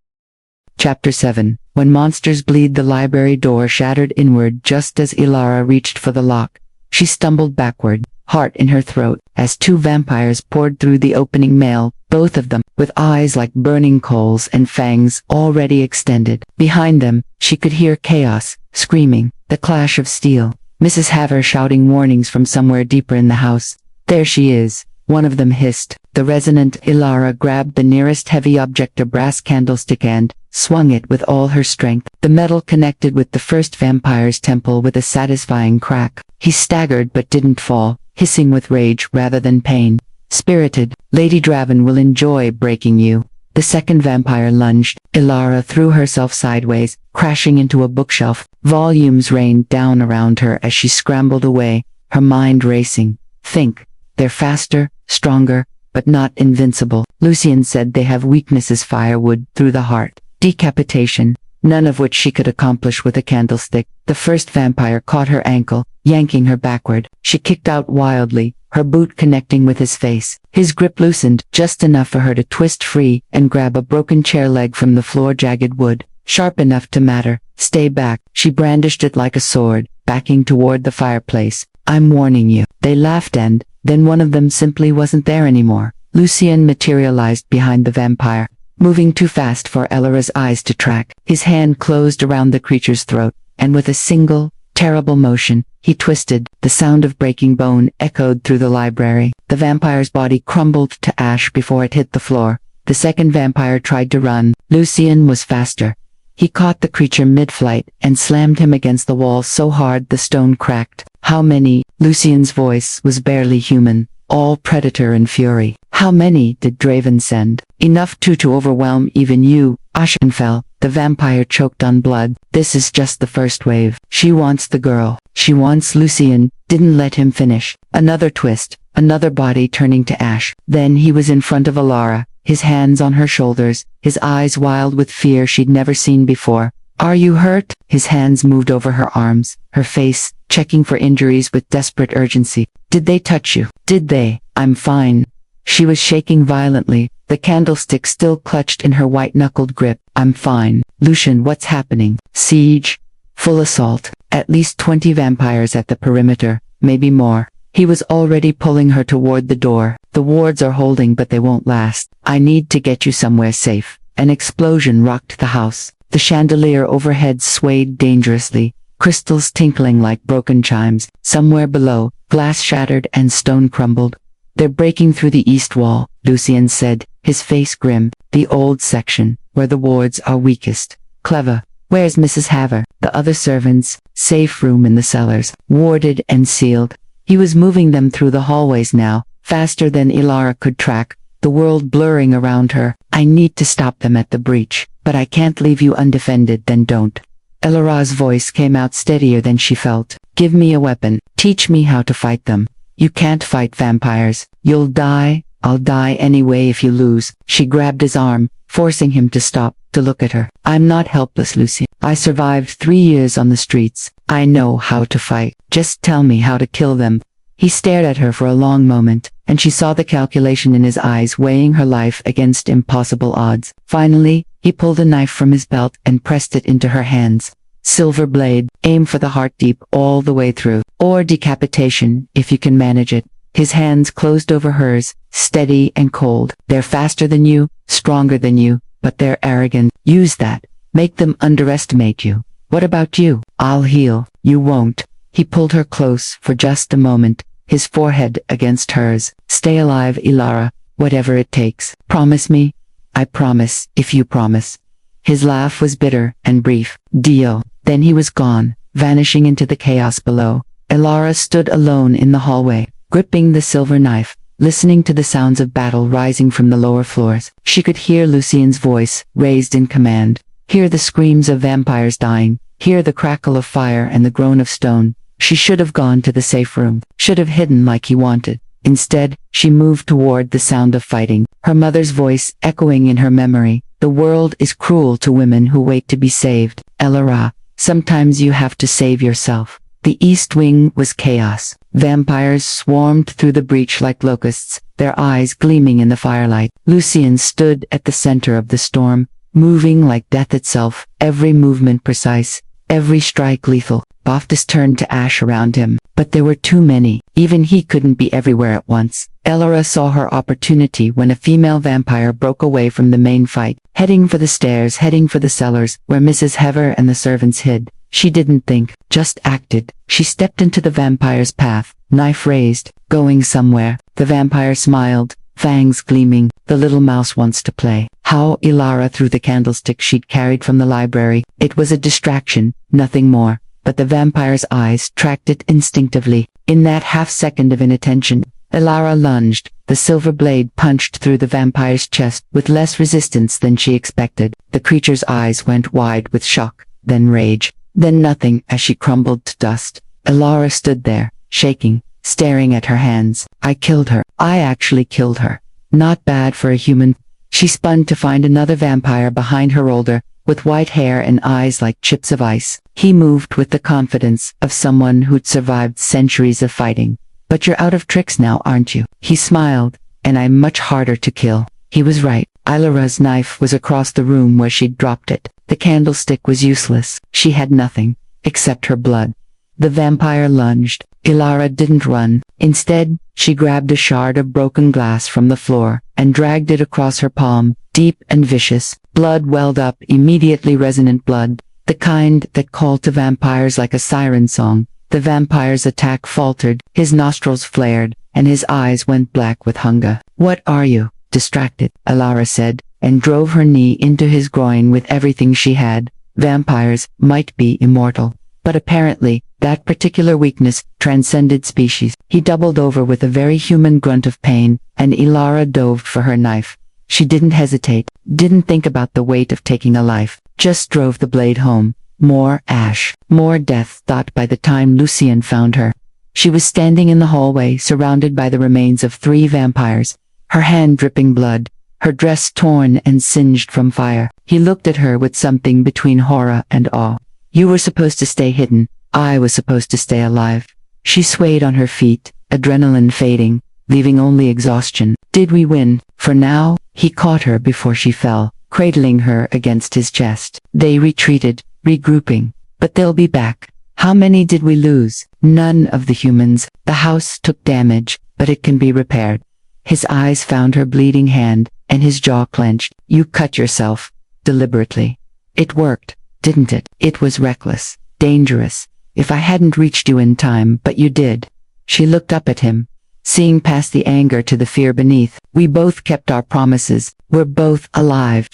Chapter 7. When monsters bleed, the library door shattered inward just as Ilara reached for the lock. She stumbled backward, heart in her throat, as 2 vampires poured through the opening, male, both of them, with eyes like burning coals and fangs already extended. Behind them, she could hear chaos, screaming, the clash of steel. Mrs. Haver shouting warnings from somewhere deeper in the house. There she is. one of them hissed. The resonant Ilara grabbed the nearest heavy object, a brass candlestick, and swung it with all her strength. The metal connected with the first vampire's temple with a satisfying crack. He staggered but didn't fall, hissing with rage rather than pain. Spirited, Lady Draven will enjoy breaking you. The second vampire lunged. Ilara threw herself sideways, crashing into a bookshelf. Volumes rained down around her as she scrambled away, her mind racing. Think. They're faster, stronger, but not invincible. Lucian said they have weaknesses: firewood through the heart, decapitation, none of which she could accomplish with a candlestick. The first vampire caught her ankle, yanking her backward. She kicked out wildly, her boot connecting with his face. His grip loosened, just enough for her to twist free and grab a broken chair leg from the floor. Jagged wood, sharp enough to matter. Stay back. She brandished it like a sword, backing toward the fireplace. I'm warning you. They laughed, and then one of them simply wasn't there anymore. Lucian materialized behind the vampire, moving too fast for Elara's eyes to track. His hand closed around the creature's throat, and with a single, terrible motion, he twisted. The sound of breaking bone echoed through the library. The vampire's body crumbled to ash before it hit the floor. The second vampire tried to run. Lucian was faster. He caught the creature mid-flight and slammed him against the wall so hard the stone cracked. How many? Lucian's voice was barely human, all predator and fury. How many did Draven send? Enough to overwhelm even you. Ashen fell. The vampire choked on blood. This is just the first wave. She wants the girl. She wants Lucian. Didn't let him finish. Another twist. Another body turning to ash. Then he was in front of Ilara, his hands on her shoulders, his eyes wild with fear she'd never seen before. Are you hurt? His hands moved over her arms, her face, checking for injuries with desperate urgency. Did they touch you? Did they? I'm fine. She was shaking violently, the candlestick still clutched in her white-knuckled grip. I'm fine. Lucian, what's happening? Siege? Full assault. At least 20 vampires at the perimeter, maybe more. He was already pulling her toward the door. The wards are holding, but they won't last. I need to get you somewhere safe. An explosion rocked the house. The chandelier overhead swayed dangerously, crystals tinkling like broken chimes. Somewhere below, glass shattered and stone crumbled. They're breaking through the east wall, Lucian said, his face grim. The old section, where the wards are weakest. Clever. Where's Mrs. Haver? The other servants? Safe room in the cellars, warded and sealed. He was moving them through the hallways now, faster than Ilara could track, the world blurring around her. I need to stop them at the breach, but I can't leave you undefended. Then don't. Ilara's voice came out steadier than she felt. Give me a weapon. Teach me how to fight them. You can't fight vampires. You'll die. I'll die anyway if you lose. She grabbed his arm, forcing him to stop, to look at her. I'm not helpless, Lucy. I survived 3 years on the streets. I know how to fight. Just tell me how to kill them. He stared at her for a long moment, and she saw the calculation in his eyes, weighing her life against impossible odds. Finally, he pulled a knife from his belt and pressed it into her hands. Silver blade, aim for the heart deep all the way through. Or decapitation, if you can manage it. His hands closed over hers, steady and cold. They're faster than you, stronger than you, but they're arrogant. Use that. Make them underestimate you. What about you? I'll heal. You won't. He pulled her close for just a moment, his forehead against hers. Stay alive, Ilara, whatever it takes. Promise me? I promise, if you promise. His laugh was bitter and brief. Deal. Then he was gone, vanishing into the chaos below. Ilara stood alone in the hallway, gripping the silver knife, listening to the sounds of battle rising from the lower floors. She could hear Lucian's voice, raised in command. Hear the screams of vampires dying. Hear the crackle of fire and the groan of stone. She should have gone to the safe room, should have hidden like he wanted. Instead, she moved toward the sound of fighting, her mother's voice echoing in her memory. The world is cruel to women who wait to be saved. Ilara, sometimes you have to save yourself. The east wing was chaos. Vampires swarmed through the breach like locusts, their eyes gleaming in the firelight. Lucian stood at the center of the storm, moving like death itself, every movement precise, every strike lethal. Baftis turned to ash around him, but there were too many. Even he couldn't be everywhere at once. Elora saw her opportunity when a female vampire broke away from the main fight, heading for the stairs, heading for the cellars, where Mrs. Hever and the servants hid. She didn't think, just acted. She stepped into the vampire's path, knife raised, going somewhere. The vampire smiled, fangs gleaming. The little mouse wants to play. How? Elara threw the candlestick she'd carried from the library. It was a distraction, nothing more, but the vampire's eyes tracked it instinctively. In that half-second of inattention, Elara lunged. The silver blade punched through the vampire's chest with less resistance than she expected. The creature's eyes went wide with shock, then rage, then nothing as she crumbled to dust. Elara stood there, shaking, staring at her hands. I killed her. I actually killed her. Not bad for a human. She spun to find another vampire behind her older, with white hair and eyes like chips of ice. He moved with the confidence of someone who'd survived centuries of fighting. But you're out of tricks now, aren't you? He smiled, and I'm much harder to kill. He was right. Ilara's knife was across the room where she'd dropped it. The candlestick was useless. She had nothing, except her blood. The vampire lunged. Elara didn't run. Instead, she grabbed a shard of broken glass from the floor and dragged it across her palm, deep and vicious. Blood welled up, immediately resonant blood, the kind that called to vampires like a siren song. The vampire's attack faltered, his nostrils flared, and his eyes went black with hunger. What are you? Distracted, Elara said, and drove her knee into his groin with everything she had. Vampires might be immortal, but apparently, that particular weakness transcended species. He doubled over with a very human grunt of pain, and Elara dove for her knife. She didn't hesitate, didn't think about the weight of taking a life, just drove the blade home. More ash, more death, thought by the time Lucien found her. She was standing in the hallway, surrounded by the remains of 3 vampires, her hand dripping blood, her dress torn and singed from fire. He looked at her with something between horror and awe. You were supposed to stay hidden. I was supposed to stay alive. She swayed on her feet, adrenaline fading, leaving only exhaustion. Did we win? For now? He caught her before she fell, cradling her against his chest. They retreated, regrouping. But they'll be back. How many did we lose? None of the humans. The house took damage, but it can be repaired. His eyes found her bleeding hand, and his jaw clenched. You cut yourself. Deliberately. It worked, didn't it? It was reckless, dangerous. If I hadn't reached you in time, but you did. She looked up at him, seeing past the anger to the fear beneath. We both kept our promises. We're both alive.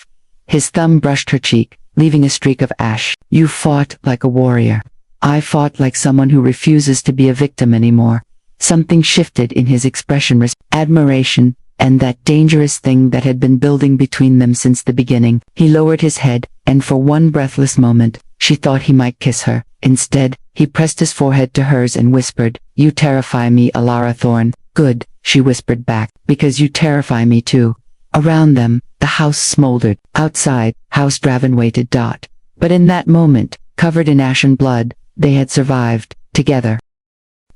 His thumb brushed her cheek, leaving a streak of ash. You fought like a warrior. I fought like someone who refuses to be a victim anymore. Something shifted in his expression, admiration, and that dangerous thing that had been building between them since the beginning. He lowered his head, and for one breathless moment, she thought he might kiss her. Instead, he pressed his forehead to hers and whispered, You terrify me, Elara Thorne. Good, she whispered back, because you terrify me too. Around them, the house smoldered. Outside, House Draven waited. But in that moment, covered in ash and blood, they had survived, together.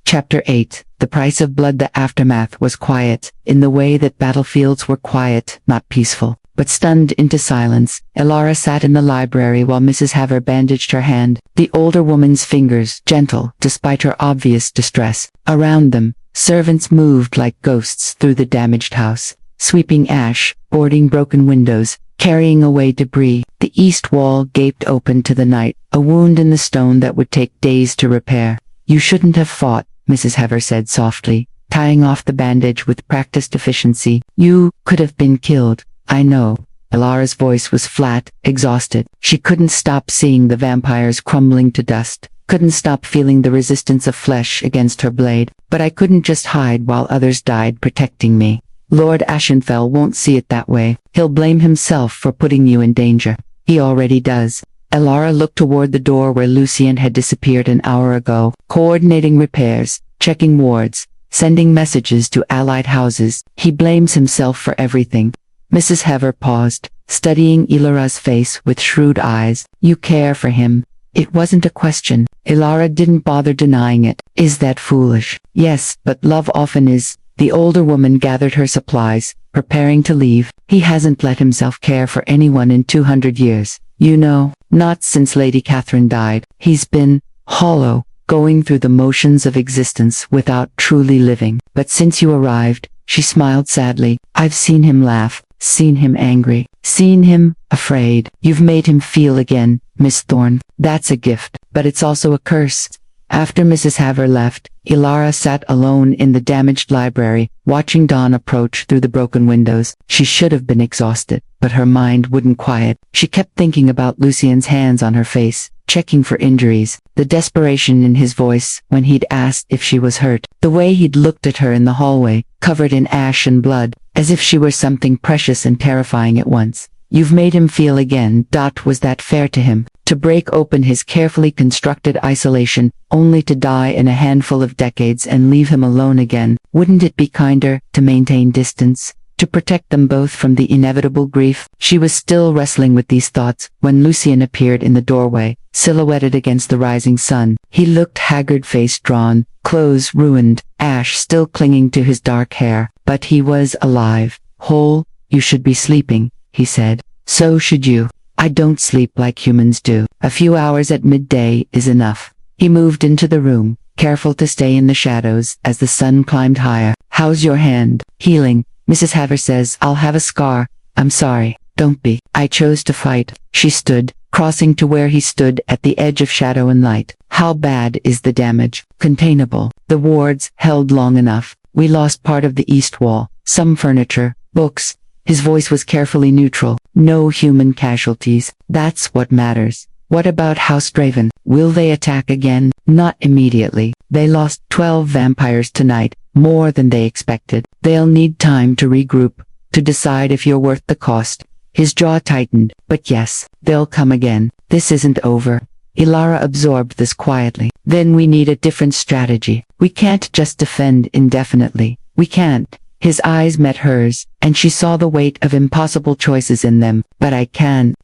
Chapter 8. The Price of Blood. The aftermath was quiet, in the way that battlefields were quiet, not peaceful. But stunned into silence, Elara sat in the library while Mrs. Hever bandaged her hand, the older woman's fingers gentle despite her obvious distress. Around them, servants moved like ghosts through the damaged house, sweeping ash, boarding broken windows, carrying away debris. The east wall gaped open to the night, a wound in the stone that would take days to repair. You shouldn't have fought, Mrs. Hever said softly, tying off the bandage with practiced efficiency. You could have been killed. I know. Elara's voice was flat, exhausted. She couldn't stop seeing the vampires crumbling to dust, couldn't stop feeling the resistance of flesh against her blade. But I couldn't just hide while others died protecting me. Lord Ashenfell won't see it that way. He'll blame himself for putting you in danger. He already does. Elara looked toward the door where Lucien had disappeared an hour ago, coordinating repairs, checking wards, sending messages to allied houses. He blames himself for everything. Mrs. Hever paused, studying Elara's face with shrewd eyes. You care for him. It wasn't a question. Elara didn't bother denying it. Is that foolish? Yes, but love often is. The older woman gathered her supplies, preparing to leave. He hasn't let himself care for anyone in 200 years. You know, not since Lady Catherine died. He's been hollow, going through the motions of existence without truly living. But since you arrived, She smiled sadly. I've seen him laugh, seen him angry, seen him afraid. You've made him feel again, Miss Thorne. That's a gift, but it's also a curse. After Mrs. Haver left, Ilara sat alone in the damaged library, watching dawn approach through the broken windows. She should have been exhausted, but her mind wouldn't quiet. She kept thinking about Lucien's hands on her face, checking for injuries, the desperation in his voice when he'd asked if she was hurt, the way he'd looked at her in the hallway, covered in ash and blood, as if she were something precious and terrifying at once. You've made him feel again. Was that fair to him? To break open his carefully constructed isolation, only to die in a handful of decades and leave him alone again? Wouldn't it be kinder to maintain distance, to protect them both from the inevitable grief? She was still wrestling with these thoughts when Lucien appeared in the doorway, silhouetted against the rising sun. He looked haggard, face drawn, clothes ruined, ash still clinging to his dark hair, but he was alive, whole. You should be sleeping, he said. So should you. I don't sleep like humans do. A few hours at midday is enough. He moved into the room, careful to stay in the shadows as the sun climbed higher. How's your hand? Healing. Mrs. Haver says I'll have a scar. I'm sorry. Don't be. I chose to fight. She stood, crossing to where he stood at the edge of shadow and light. How bad is the damage? Containable. The wards held long enough. We lost part of the east wall, some furniture, books. His voice was carefully neutral. No human casualties. That's what matters. What about House Draven? Will they attack again? Not immediately. They lost 12 vampires tonight, more than they expected. They'll need time to regroup, to decide if you're worth the cost. His jaw tightened. But yes, they'll come again. This isn't over. Ilara absorbed this quietly. Then we need a different strategy. We can't just defend indefinitely. We can't. His eyes met hers, and she saw the weight of impossible choices in them. But I can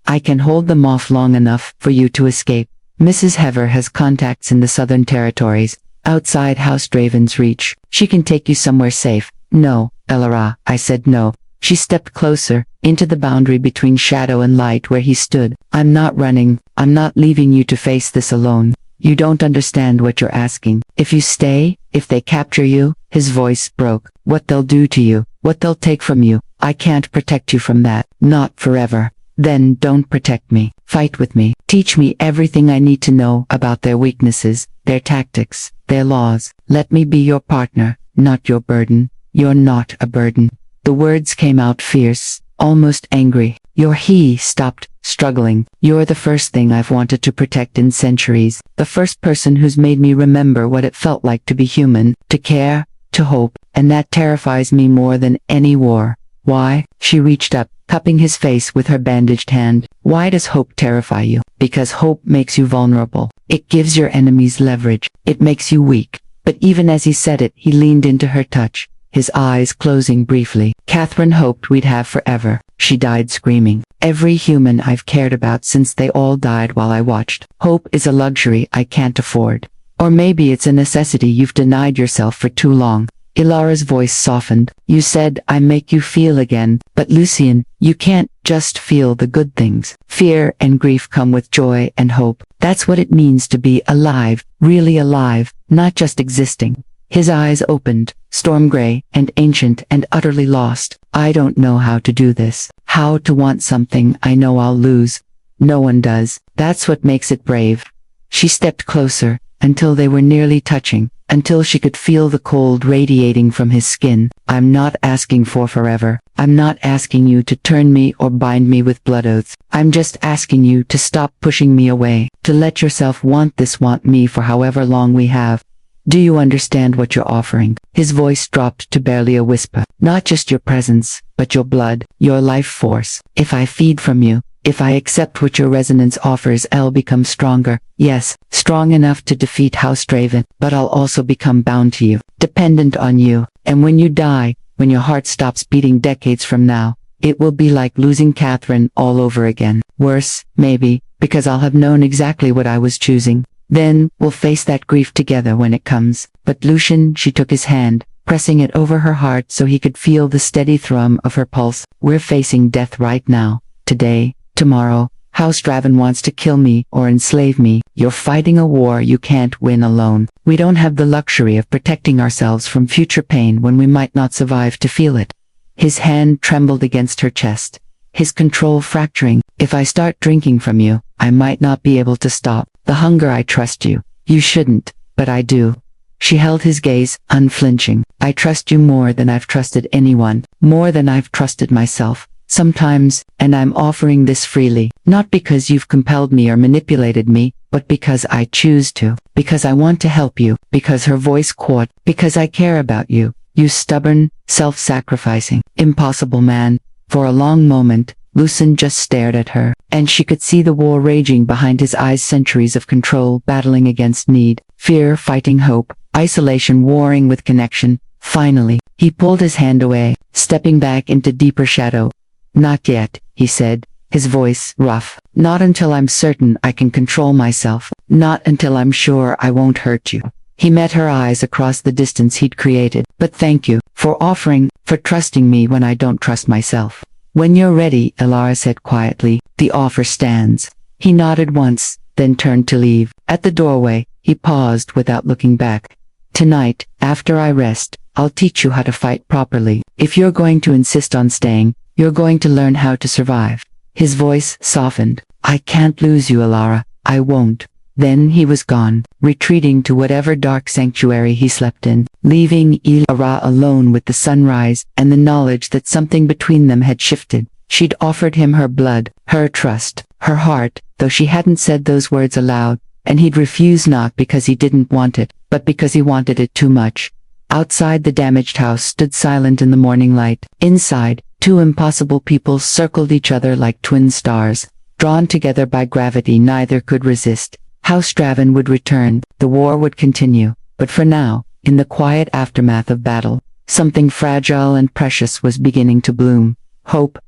hold them off long enough for you to escape. Mrs. Haver has contacts in the southern territories, outside House Draven's reach. She can take you somewhere safe. No, Ilara, I said no. She stepped closer, into the boundary between shadow and light where he stood. I'm not running. I'm not leaving you to face this alone. You don't understand what you're asking. If you stay, if they capture you, his voice broke, what they'll do to you, what they'll take from you. I can't protect you from that. Not forever. Then don't protect me. Fight with me. Teach me everything I need to know about their weaknesses, their tactics, their laws. Let me be your partner, not your burden. You're not a burden. The words came out fierce, almost angry. He stopped, struggling. You're the first thing I've wanted to protect in centuries. The first person who's made me remember what it felt like to be human, to care, to hope, and that terrifies me more than any war. Why? She reached up, cupping his face with her bandaged hand. Why does hope terrify you? Because hope makes you vulnerable. It gives your enemies leverage. It makes you weak. But even as he said it, he leaned into her touch, his eyes closing briefly. Catherine hoped we'd have forever. She died screaming. Every human I've cared about since they all died while I watched. Hope is a luxury I can't afford. Or maybe it's a necessity you've denied yourself for too long. Ilara's voice softened. You said I make you feel again, but Lucien, you can't just feel the good things. Fear and grief come with joy and hope. That's what it means to be alive, really alive, not just existing. His eyes opened, storm gray and ancient and utterly lost. I don't know how to do this, how to want something I know I'll lose. No one does. That's what makes it brave. She stepped closer, until they were nearly touching, until she could feel the cold radiating from his skin. I'm not asking for forever. I'm not asking you to turn me or bind me with blood oaths. I'm just asking you to stop pushing me away, to let yourself want me for however long we have. Do you understand what you're offering? His voice dropped to barely a whisper. Not just your presence, but your blood, your life force. If I feed from you, if I accept what your resonance offers, I'll become stronger. Yes, strong enough to defeat House Draven, but I'll also become bound to you, dependent on you. And when you die, when your heart stops beating decades from now, it will be like losing Catherine all over again. Worse, maybe, because I'll have known exactly what I was choosing. Then, we'll face that grief together when it comes. But Lucien, she took his hand, pressing it over her heart so he could feel the steady thrum of her pulse. We're facing death right now, today, tomorrow, House Draven wants to kill me or enslave me. You're fighting a war you can't win alone. We don't have the luxury of protecting ourselves from future pain when we might not survive to feel it. His hand trembled against her chest, his control fracturing. If I start drinking from you, I might not be able to stop. The hunger. I trust you. You shouldn't, but I do. She held his gaze, unflinching. I trust you more than I've trusted anyone, more than I've trusted myself. Sometimes, and I'm offering this freely, not because you've compelled me or manipulated me, but because I choose to, because I want to help you, because her voice caught, because I care about you. You stubborn, self-sacrificing, impossible man. For a long moment, Lucien just stared at her, and she could see the war raging behind his eyes, centuries of control battling against need, fear fighting hope, isolation warring with connection. Finally, he pulled his hand away, stepping back into deeper shadow. Not yet, he said, his voice rough. Not until I'm certain I can control myself. Not until I'm sure I won't hurt you. He met her eyes across the distance he'd created. But thank you, for offering, for trusting me when I don't trust myself. When you're ready, Elara said quietly, the offer stands. He nodded once, then turned to leave. At the doorway, he paused without looking back. Tonight, after I rest, I'll teach you how to fight properly. If you're going to insist on staying, you're going to learn how to survive. His voice softened. I can't lose you, Elara. I won't. Then he was gone, retreating to whatever dark sanctuary he slept in, leaving Elara alone with the sunrise and the knowledge that something between them had shifted. She'd offered him her blood, her trust, her heart, though she hadn't said those words aloud, and he'd refused not because he didn't want it, but because he wanted it too much. Outside, the damaged house stood silent in the morning light. Inside, two impossible people circled each other like twin stars, drawn together by gravity neither could resist. House Draven would return, the war would continue, but for now, in the quiet aftermath of battle, something fragile and precious was beginning to bloom. Hope.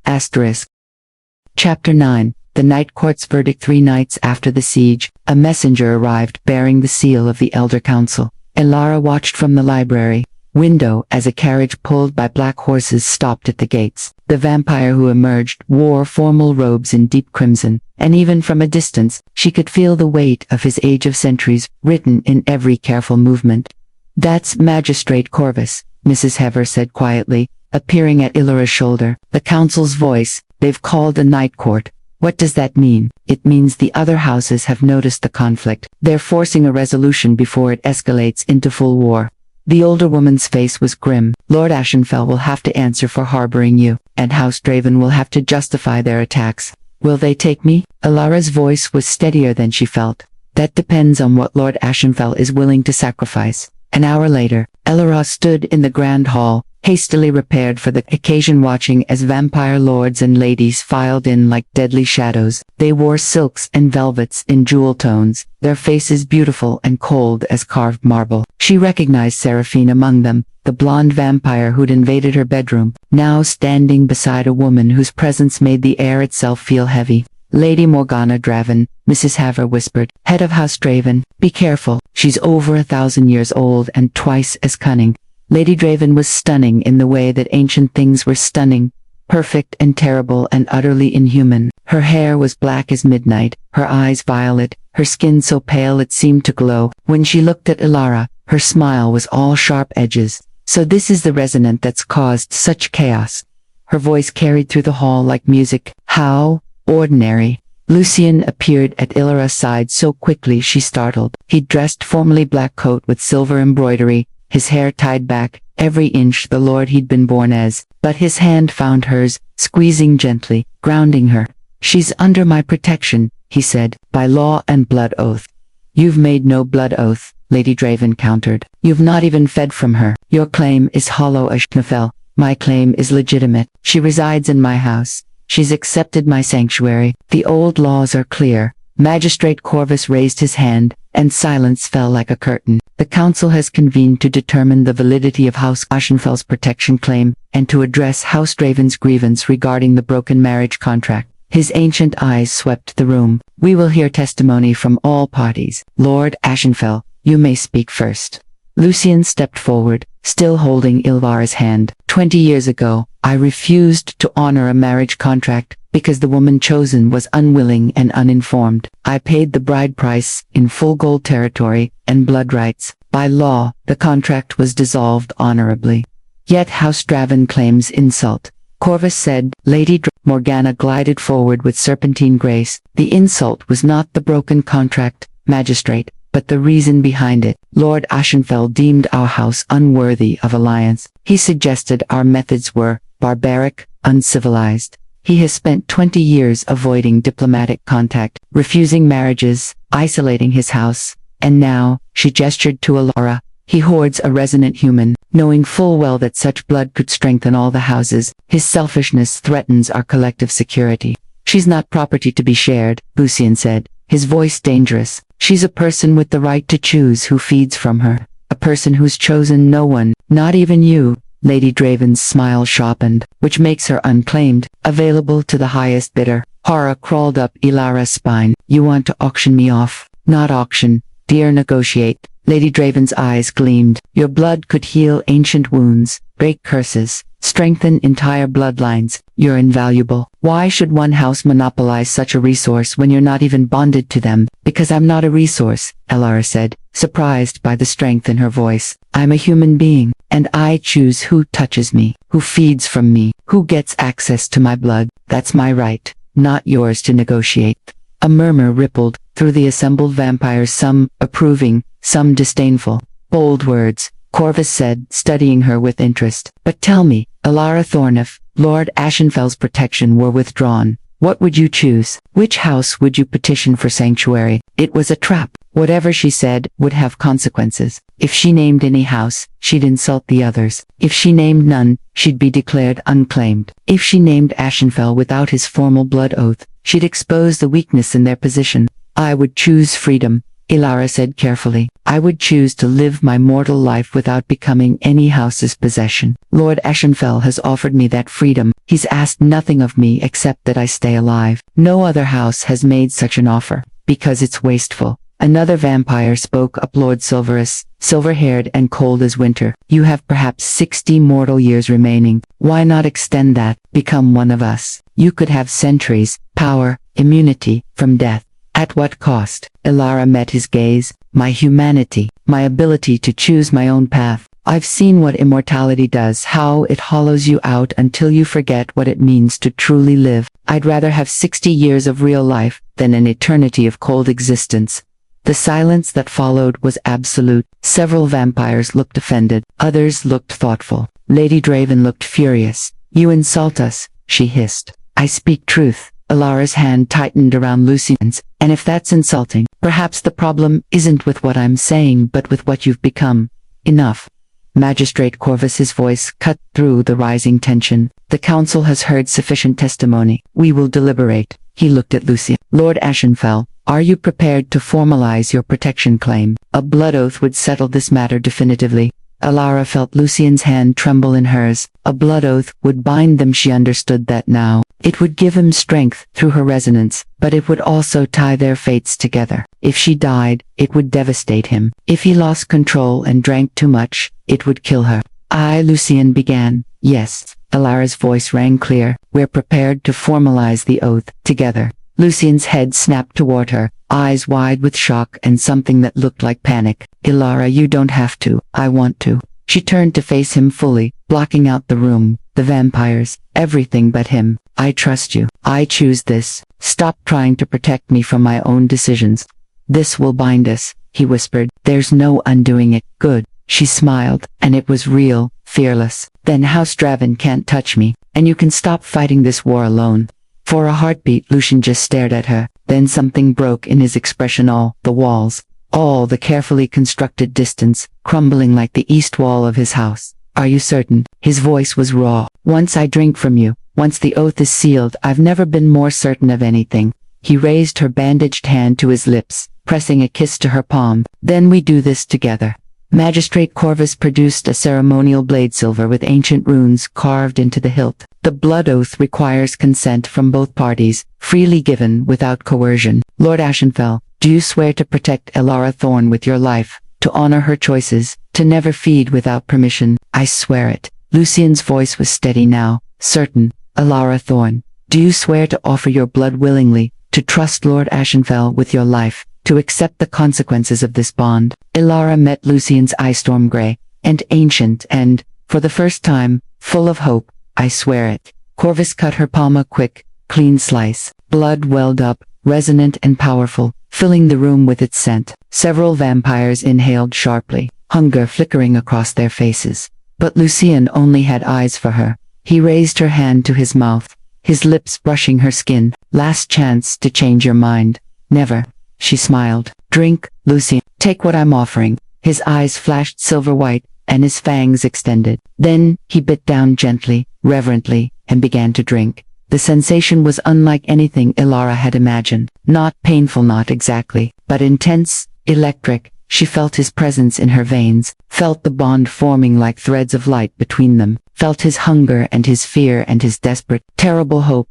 Chapter 9. The Night Court's verdict. 3 nights after the siege, a messenger arrived bearing the seal of the Elder Council. Elara watched from the library window as a carriage pulled by black horses stopped at the gates. The vampire who emerged wore formal robes in deep crimson, and even from a distance, she could feel the weight of his age of centuries written in every careful movement. That's Magistrate Corvus, Mrs. Hever said quietly, appearing at Elara's shoulder. The council's voice. They've called a night court. What does that mean? It means the other houses have noticed the conflict. They're forcing a resolution before it escalates into full war. The older woman's face was grim. Lord Ashenfell will have to answer for harboring you, and House Draven will have to justify their attacks. Will they take me? Elara's voice was steadier than she felt. That depends on what Lord Ashenfell is willing to sacrifice. An hour later, Elara stood in the grand hall, hastily repaired for the occasion, watching as vampire lords and ladies filed in like deadly shadows. They wore silks and velvets in jewel tones, their faces beautiful and cold as carved marble. She recognized Seraphine among them, the blonde vampire who'd invaded her bedroom, now standing beside a woman whose presence made the air itself feel heavy. Lady Morgana Draven, Mrs. Haver whispered, head of House Draven, be careful, she's over 1,000 years old and twice as cunning. Lady Draven was stunning in the way that ancient things were stunning, perfect and terrible and utterly inhuman. Her hair was black as midnight, her eyes violet, her skin so pale it seemed to glow. When she looked at Elara, her smile was all sharp edges. So this is the resonant that's caused such chaos. Her voice carried through the hall like music. How ordinary. Lucien appeared at Elara's side so quickly she startled. He'd dressed formally, black coat with silver embroidery, his hair tied back, every inch the lord he'd been born as, but his hand found hers, squeezing gently, grounding her. She's under my protection, he said, by law and blood oath. You've made no blood oath, Lady Draven countered. You've not even fed from her. Your claim is hollow as Schneffel. My claim is legitimate. She resides in my house. She's accepted my sanctuary. The old laws are clear. Magistrate Corvus raised his hand, and silence fell like a curtain. The council has convened to determine the validity of House Ashenfell's protection claim, and to address House Draven's grievance regarding the broken marriage contract. His ancient eyes swept the room. We will hear testimony from all parties. Lord Ashenfell, you may speak first. Lucien stepped forward, still holding Elara's hand. 20 years ago, I refused to honor a marriage contract, because the woman chosen was unwilling and uninformed. I paid the bride price in full gold territory and blood rights. By law, the contract was dissolved honorably. Yet House Draven claims insult. Corvus said. Lady Morgana glided forward with serpentine grace. The insult was not the broken contract, magistrate, but the reason behind it. Lord Ashenfell deemed our house unworthy of alliance. He suggested our methods were barbaric, uncivilized. He has spent 20 years avoiding diplomatic contact, refusing marriages, isolating his house, and now, she gestured to Alara, he hoards a resonant human, knowing full well that such blood could strengthen all the houses. His selfishness threatens our collective security. She's not property to be shared, Lucian said, his voice dangerous. She's a person with the right to choose who feeds from her. A person who's chosen no one, not even you. Lady Draven's smile sharpened, which makes her unclaimed, available to the highest bidder. Horror crawled up Ilara's spine. You want to auction me off? Not auction, dear, negotiate. Lady Draven's eyes gleamed. Your blood could heal ancient wounds, break curses, strengthen entire bloodlines. You're invaluable. Why should one house monopolize such a resource when you're not even bonded to them? Because I'm not a resource, Elara said, surprised by the strength in her voice. I'm a human being, and I choose who touches me, who feeds from me, who gets access to my blood. That's my right, not yours to negotiate. A murmur rippled through the assembled vampires, some approving, some disdainful. Bold words, Corvus said, studying her with interest. But tell me, Alara Thorne, if Lord Ashenfell's protection were withdrawn, what would you choose? Which house would you petition for sanctuary? It was a trap. Whatever she said would have consequences. If she named any house, she'd insult the others. If she named none, she'd be declared unclaimed. If she named Ashenfell without his formal blood oath, she'd expose the weakness in their position. I would choose freedom, Ilara said carefully. I would choose to live my mortal life without becoming any house's possession. Lord Ashenfell has offered me that freedom. He's asked nothing of me except that I stay alive. No other house has made such an offer, because it's wasteful. Another vampire spoke up. Lord Silverus, silver-haired and cold as winter. You have perhaps 60 mortal years remaining. Why not extend that? Become one of us. You could have centuries, power, immunity from death. At what cost? Ilara met his gaze. My humanity, my ability to choose my own path. I've seen what immortality does, how it hollows you out until you forget what it means to truly live. I'd rather have 60 years of real life than an eternity of cold existence. The silence that followed was absolute. Several vampires looked offended, others looked thoughtful. Lady Draven looked furious. You insult us, she hissed. I speak truth. Alara's hand tightened around Lucian's, and if that's insulting, perhaps the problem isn't with what I'm saying but with what you've become. Enough. Magistrate Corvus's voice cut through the rising tension. The council has heard sufficient testimony. We will deliberate. He looked at Lucian. Lord Ashenfell, are you prepared to formalize your protection claim? A blood oath would settle this matter definitively. Alara felt Lucian's hand tremble in hers. A blood oath would bind them. She understood that now. It would give him strength through her resonance, but it would also tie their fates together. If she died, it would devastate him. If he lost control and drank too much, it would kill her. Lucian began. Yes, Alara's voice rang clear. We're prepared to formalize the oath, together. Lucian's head snapped toward her, eyes wide with shock and something that looked like panic. Ilara, you don't have to. I want to. She turned to face him fully, blocking out the room, the vampires, everything but him. I trust you. I choose this. Stop trying to protect me from my own decisions. This will bind us, he whispered. There's no undoing it. Good. She smiled, and it was real, fearless. Then House Draven can't touch me, and you can stop fighting this war alone. For a heartbeat, Lucian just stared at her. Then something broke in his expression. All the walls, all the carefully constructed distance, crumbling like the east wall of his house. Are you certain? His voice was raw. Once I drink from you, once the oath is sealed, I've never been more certain of anything. He raised her bandaged hand to his lips, pressing a kiss to her palm. Then we do this together. Magistrate Corvus produced a ceremonial blade, silver with ancient runes carved into the hilt. The blood oath requires consent from both parties, freely given without coercion. Lord Ashenfell, do you swear to protect Alara Thorne with your life, to honor her choices, to never feed without permission? I swear it. Lucian's voice was steady now, certain. Alara Thorne, Do you swear to offer your blood willingly, to trust Lord Ashenfell with your life, to accept the consequences of this bond? Ilara met Lucien's eye storm gray, and ancient and, for the first time, full of hope. I swear it. Corvus cut her palm a quick, clean slice. Blood welled up, resonant and powerful, filling the room with its scent. Several vampires inhaled sharply, hunger flickering across their faces. But Lucien only had eyes for her. He raised her hand to his mouth, his lips brushing her skin. Last chance to change your mind. Never. She smiled. Drink, Lucien. Take what I'm offering. His eyes flashed silver white, and his fangs extended. Then, he bit down gently, reverently, and began to drink. The sensation was unlike anything Ilara had imagined. Not painful, not exactly, but intense, electric. She felt his presence in her veins, felt the bond forming like threads of light between them, felt his hunger and his fear and his desperate, terrible hope.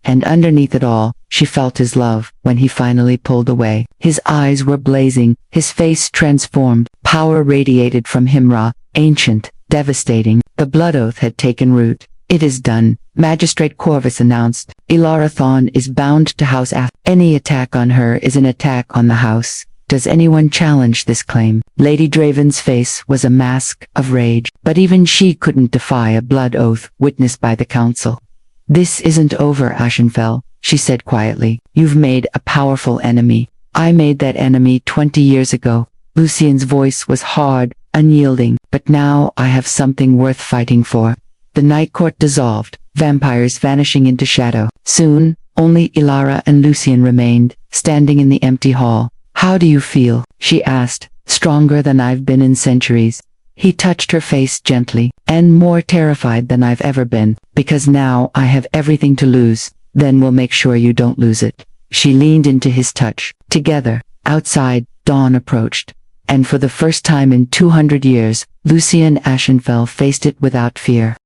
And underneath it all, she felt his love. When he finally pulled away, his eyes were blazing, his face transformed, power radiated from him, raw, ancient, devastating. The blood oath had taken root. It is done, Magistrate Corvus announced. Ilara Thawne is bound to House Ath. Any attack on her is an attack on the house. Does anyone challenge this claim? Lady Draven's face was a mask of rage, but even she couldn't defy a blood oath witnessed by the council. This isn't over, Ashenfell, she said quietly. You've made a powerful enemy. I made that enemy 20 years ago. Lucien's voice was hard, unyielding, but now I have something worth fighting for. The night court dissolved, vampires vanishing into shadow. Soon, only Ilara and Lucien remained, standing in the empty hall. How do you feel? She asked. Stronger than I've been in centuries. He touched her face gently. And more terrified than I've ever been, because now I have everything to lose. Then we'll make sure you don't lose it. She leaned into his touch. Together, outside, dawn approached. And for the first time in 200 years, Lucien Ashenfell faced it without fear.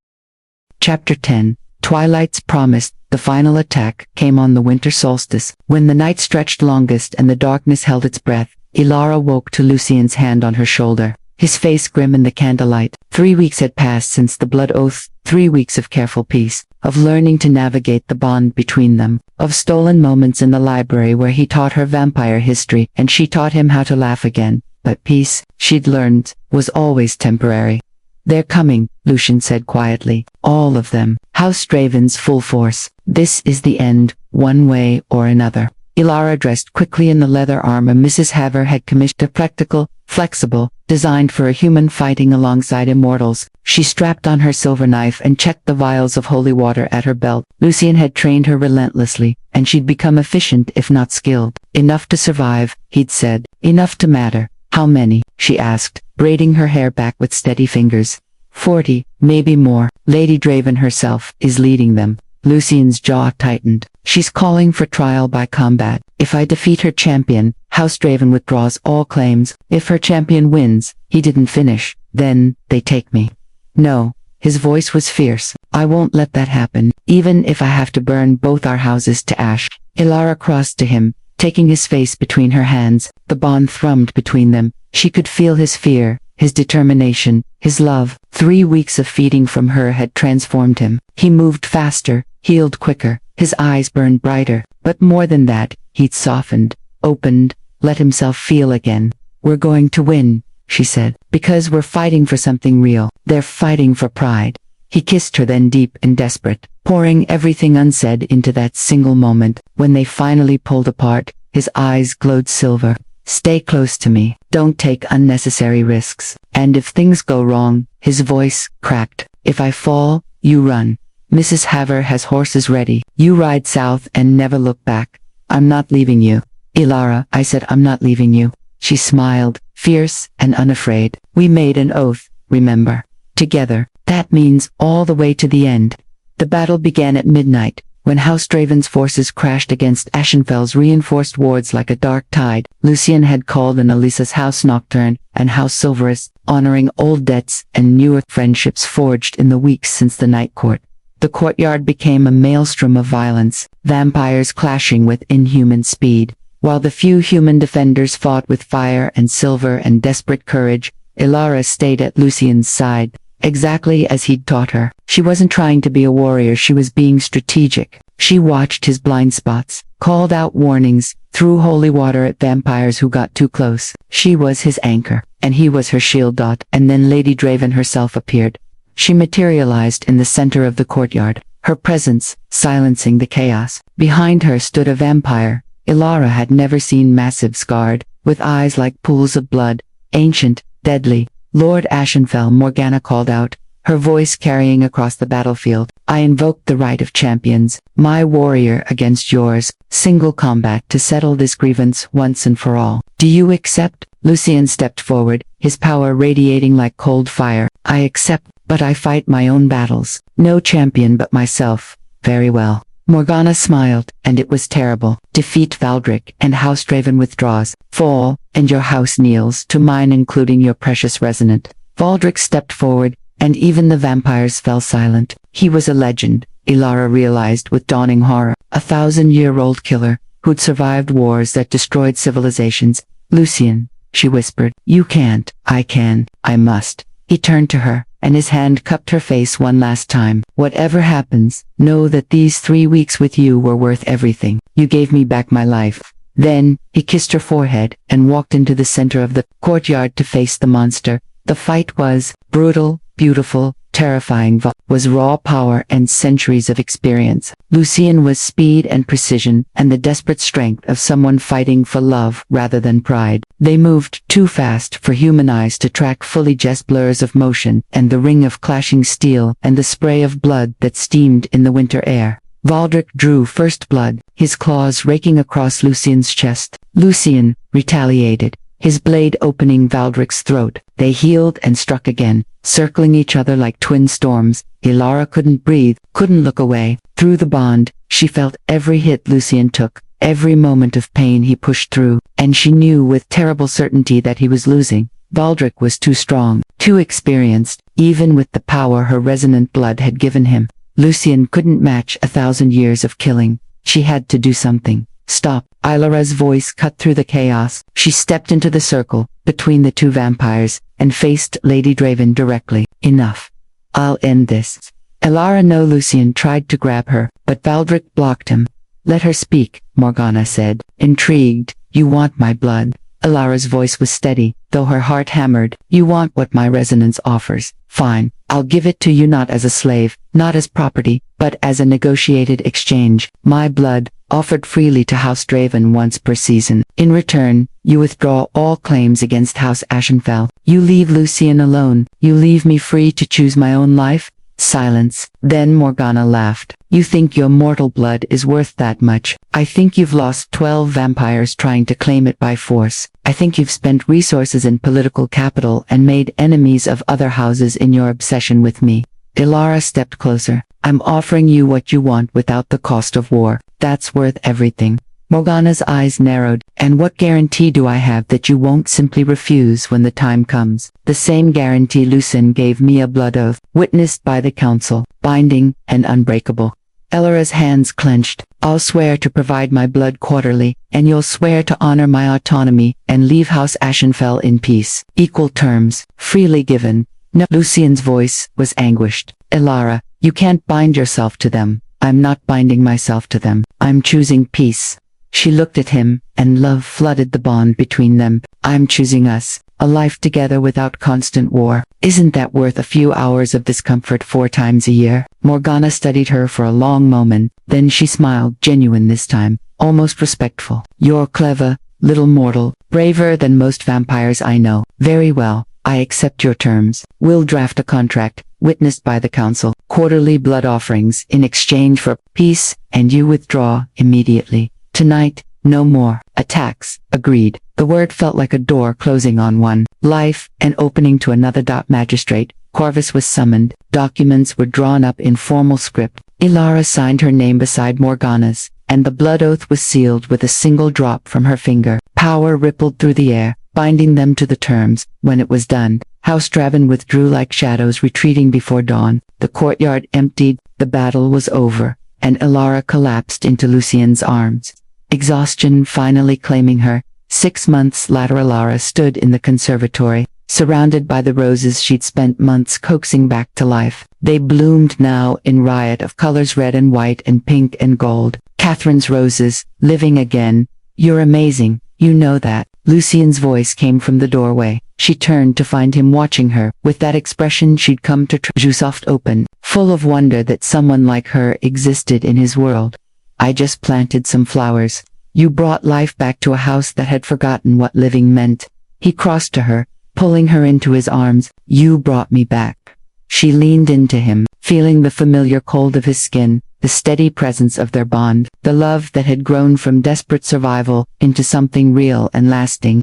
Chapter 10. Twilight's Promise. The final attack came on the winter solstice. When the night stretched longest and the darkness held its breath, Ilara woke to Lucien's hand on her shoulder, his face grim in the candlelight. 3 weeks had passed since the blood oath, 3 weeks of careful peace, of learning to navigate the bond between them, of stolen moments in the library where he taught her vampire history and she taught him how to laugh again. But peace, she'd learned, was always temporary. They're coming, Lucien said quietly. All of them. House Draven's full force. This is the end, one way or another. Ilara dressed quickly in the leather armor Mrs. Haver had commissioned, a practical, flexible, designed for a human fighting alongside immortals. She strapped on her silver knife and checked the vials of holy water at her belt. Lucien had trained her relentlessly, and she'd become efficient if not skilled. Enough to survive, he'd said. Enough to matter. How many? She asked, braiding her hair back with steady fingers. 40, maybe more. Lady Draven herself is leading them. Lucien's jaw tightened. She's calling for trial by combat. If I defeat her champion, House Draven withdraws all claims. If her champion wins, he didn't finish, then they take me. No. His voice was fierce. I won't let that happen, even if I have to burn both our houses to ash. Ilara crossed to him, taking his face between her hands. The bond thrummed between them. She could feel his fear, his determination, his love. 3 weeks of feeding from her had transformed him. He moved faster, healed quicker, his eyes burned brighter, but more than that, he'd softened, opened, let himself feel again. We're going to win, she said, because we're fighting for something real. They're fighting for pride. He kissed her then, deep and desperate, pouring everything unsaid into that single moment. When they finally pulled apart, his eyes glowed silver. Stay close to me. Don't take unnecessary risks. And if things go wrong, his voice cracked. If I fall, you run. Mrs. Haver has horses ready. You ride south and never look back. I'm not leaving you. Ilara, I said, I'm not leaving you. She smiled, fierce and unafraid. We made an oath, remember? Together. That means all the way to the end. The battle began at midnight, when House Draven's forces crashed against Ashenfell's reinforced wards like a dark tide. Lucien had called in Elisa's House Nocturne and House Silverus, honoring old debts and newer friendships forged in the weeks since the night court. The courtyard became a maelstrom of violence, vampires clashing with inhuman speed, while the few human defenders fought with fire and silver and desperate courage. Ilara stayed at Lucien's side, exactly as he'd taught her. She wasn't trying to be a warrior, she was being strategic. She watched his blind spots, called out warnings, threw holy water at vampires who got too close. She was his anchor, and he was her shield. And then Lady Draven herself appeared. She materialized in the center of the courtyard, her presence silencing the chaos. Behind her stood a vampire Ilara had never seen, massive, scarred, with eyes like pools of blood, ancient, deadly. Lord Ashenfell, Morgana called out, her voice carrying across the battlefield. I invoked the right of champions, my warrior against yours, single combat to settle this grievance once and for all. Do you accept? Lucien stepped forward, his power radiating like cold fire. I accept, but I fight my own battles. No champion but myself. Very well. Morgana smiled, and it was terrible. Defeat Valdric, and House Draven withdraws. Fall, and your house kneels to mine, including your precious resonant. Valdric stepped forward, and even the vampires fell silent. He was a legend, Ilara realized with dawning horror. A 1,000-year-old killer, who'd survived wars that destroyed civilizations. Lucien, she whispered. You can't. I can. I must. He turned to her, and his hand cupped her face one last time. Whatever happens, know that these 3 weeks with you were worth everything. You gave me back my life. Then, he kissed her forehead, and walked into the center of the courtyard to face the monster. The fight was brutal, beautiful, terrifying, was raw power and centuries of experience. Lucien was speed and precision, and the desperate strength of someone fighting for love rather than pride. They moved too fast for human eyes to track fully, just blurs of motion, and the ring of clashing steel, and the spray of blood that steamed in the winter air. Valdric drew first blood, his claws raking across Lucien's chest. Lucien retaliated, his blade opening Valdric's throat. They healed and struck again, circling each other like twin storms. Ilara couldn't breathe, couldn't look away. Through the bond, she felt every hit Lucien took, every moment of pain he pushed through, and she knew with terrible certainty that he was losing. Valdric was too strong, too experienced, even with the power her resonant blood had given him. Lucien couldn't match 1,000 years of killing. She had to do something. Stop. Ilara's voice cut through the chaos. She stepped into the circle, between the two vampires, and faced Lady Draven directly. Enough. I'll end this. Ilara no. Lucien tried to grab her, but Valdric blocked him. Let her speak, Morgana said. Intrigued. You want my blood. Ilara's voice was steady, though her heart hammered. You want what my resonance offers. Fine. I'll give it to you, not as a slave, not as property, but as a negotiated exchange. My blood, offered freely to House Draven once per season. In return, you withdraw all claims against House Ashenfell. You leave Lucien alone. You leave me free to choose my own life. Silence. Then Morgana laughed. You think your mortal blood is worth that much? I think you've lost 12 vampires trying to claim it by force. I think you've spent resources in political capital and made enemies of other houses in your obsession with me. Ilara stepped closer. I'm offering you what you want without the cost of war. That's worth everything. Morgana's eyes narrowed. And what guarantee do I have that you won't simply refuse when the time comes? The same guarantee Lucien gave me, a blood oath, witnessed by the council, binding and unbreakable. Ilara's hands clenched. I'll swear to provide my blood quarterly, and you'll swear to honor my autonomy and leave House Ashenfell in peace. Equal terms, freely given. No. Lucien's voice was anguished. Ilara, you can't bind yourself to them. I'm not binding myself to them. I'm choosing peace. She looked at him, and love flooded the bond between them. I'm choosing us, a life together without constant war. Isn't that worth a few hours of discomfort 4 times a year? Morgana studied her for a long moment, then she smiled, genuine this time, almost respectful. You're clever, little mortal, braver than most vampires I know. Very well, I accept your terms. We'll draft a contract, witnessed by the council, quarterly blood offerings in exchange for peace, and you withdraw immediately. Tonight, no more attacks. Agreed. The word felt like a door closing on one life and opening to another. Magistrate Corvus was summoned. Documents were drawn up in formal script. Ilara signed her name beside Morgana's, and the blood oath was sealed with a single drop from her finger. Power rippled through the air, binding them to the terms. When it was done, House Draven withdrew like shadows retreating before dawn. The courtyard emptied. The battle was over, and Ilara collapsed into Lucien's arms. Exhaustion finally claiming her, 6 months later, Alara stood in the conservatory, surrounded by the roses she'd spent months coaxing back to life. They bloomed now in riot of colors, red and white and pink and gold. Catherine's roses, living again. You're amazing, you know that. Lucien's voice came from the doorway. She turned to find him watching her, with that expression she'd come to trust, soft open, full of wonder that someone like her existed in his world. I just planted some flowers. You brought life back to a house that had forgotten what living meant. He crossed to her, pulling her into his arms. You brought me back. She leaned into him, feeling the familiar cold of his skin, the steady presence of their bond, the love that had grown from desperate survival into something real and lasting.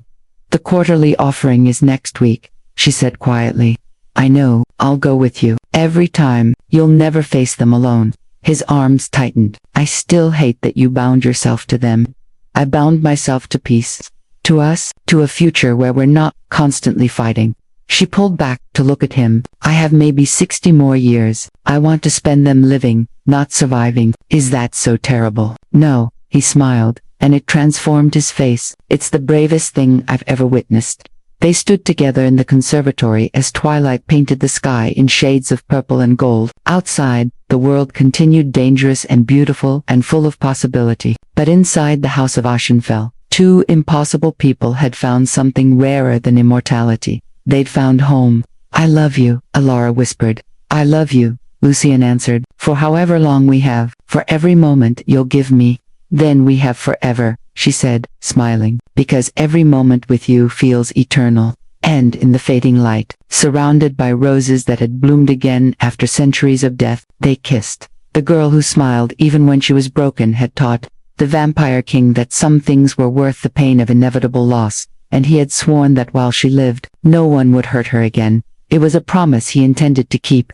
The quarterly offering is next week, she said quietly. I know, I'll go with you. Every time, you'll never face them alone. His arms tightened. I still hate that you bound yourself to them. I bound myself to peace. To us, to a future where we're not constantly fighting. She pulled back to look at him. I have maybe 60 more years. I want to spend them living, not surviving. Is that so terrible? No, he smiled, and it transformed his face. It's the bravest thing I've ever witnessed. They stood together in the conservatory as twilight painted the sky in shades of purple and gold. Outside, the world continued dangerous and beautiful and full of possibility. But inside the house of Ashenfell, two impossible people had found something rarer than immortality. They'd found home. I love you, Alara whispered. I love you, Lucien answered, for however long we have, for every moment you'll give me. Then we have forever, she said, smiling, because every moment with you feels eternal. And in the fading light, surrounded by roses that had bloomed again after centuries of death, they kissed. The girl who smiled even when she was broken had taught the vampire king that some things were worth the pain of inevitable loss, and he had sworn that while she lived, no one would hurt her again. It was a promise he intended to keep,